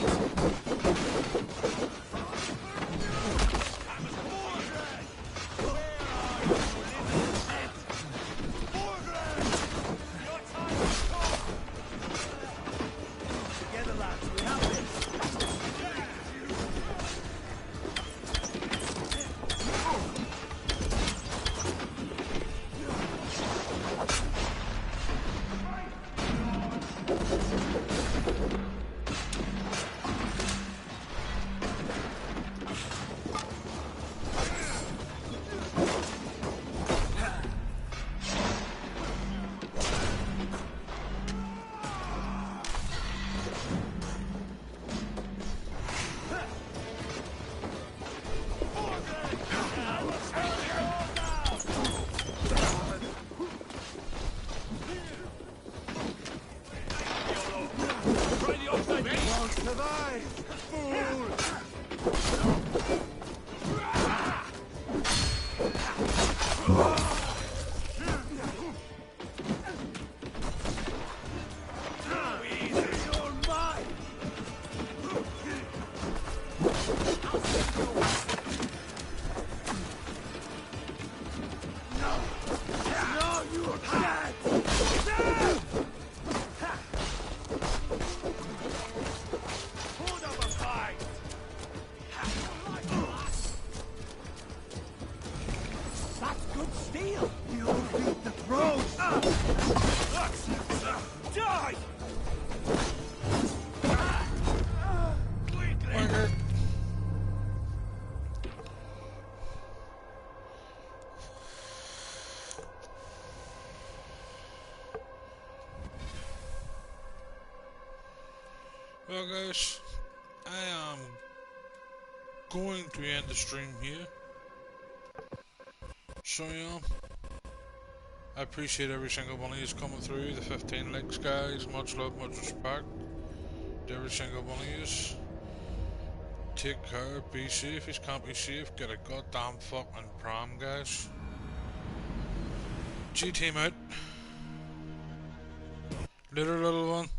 Well guys, I am going to end the stream here. So yeah, I appreciate every single one of you coming through, the 15 likes guys, much love, much respect to every single one of you. Take care, be safe, if you can't be safe, get a goddamn fucking pram guys. GTEAM out. Later little one.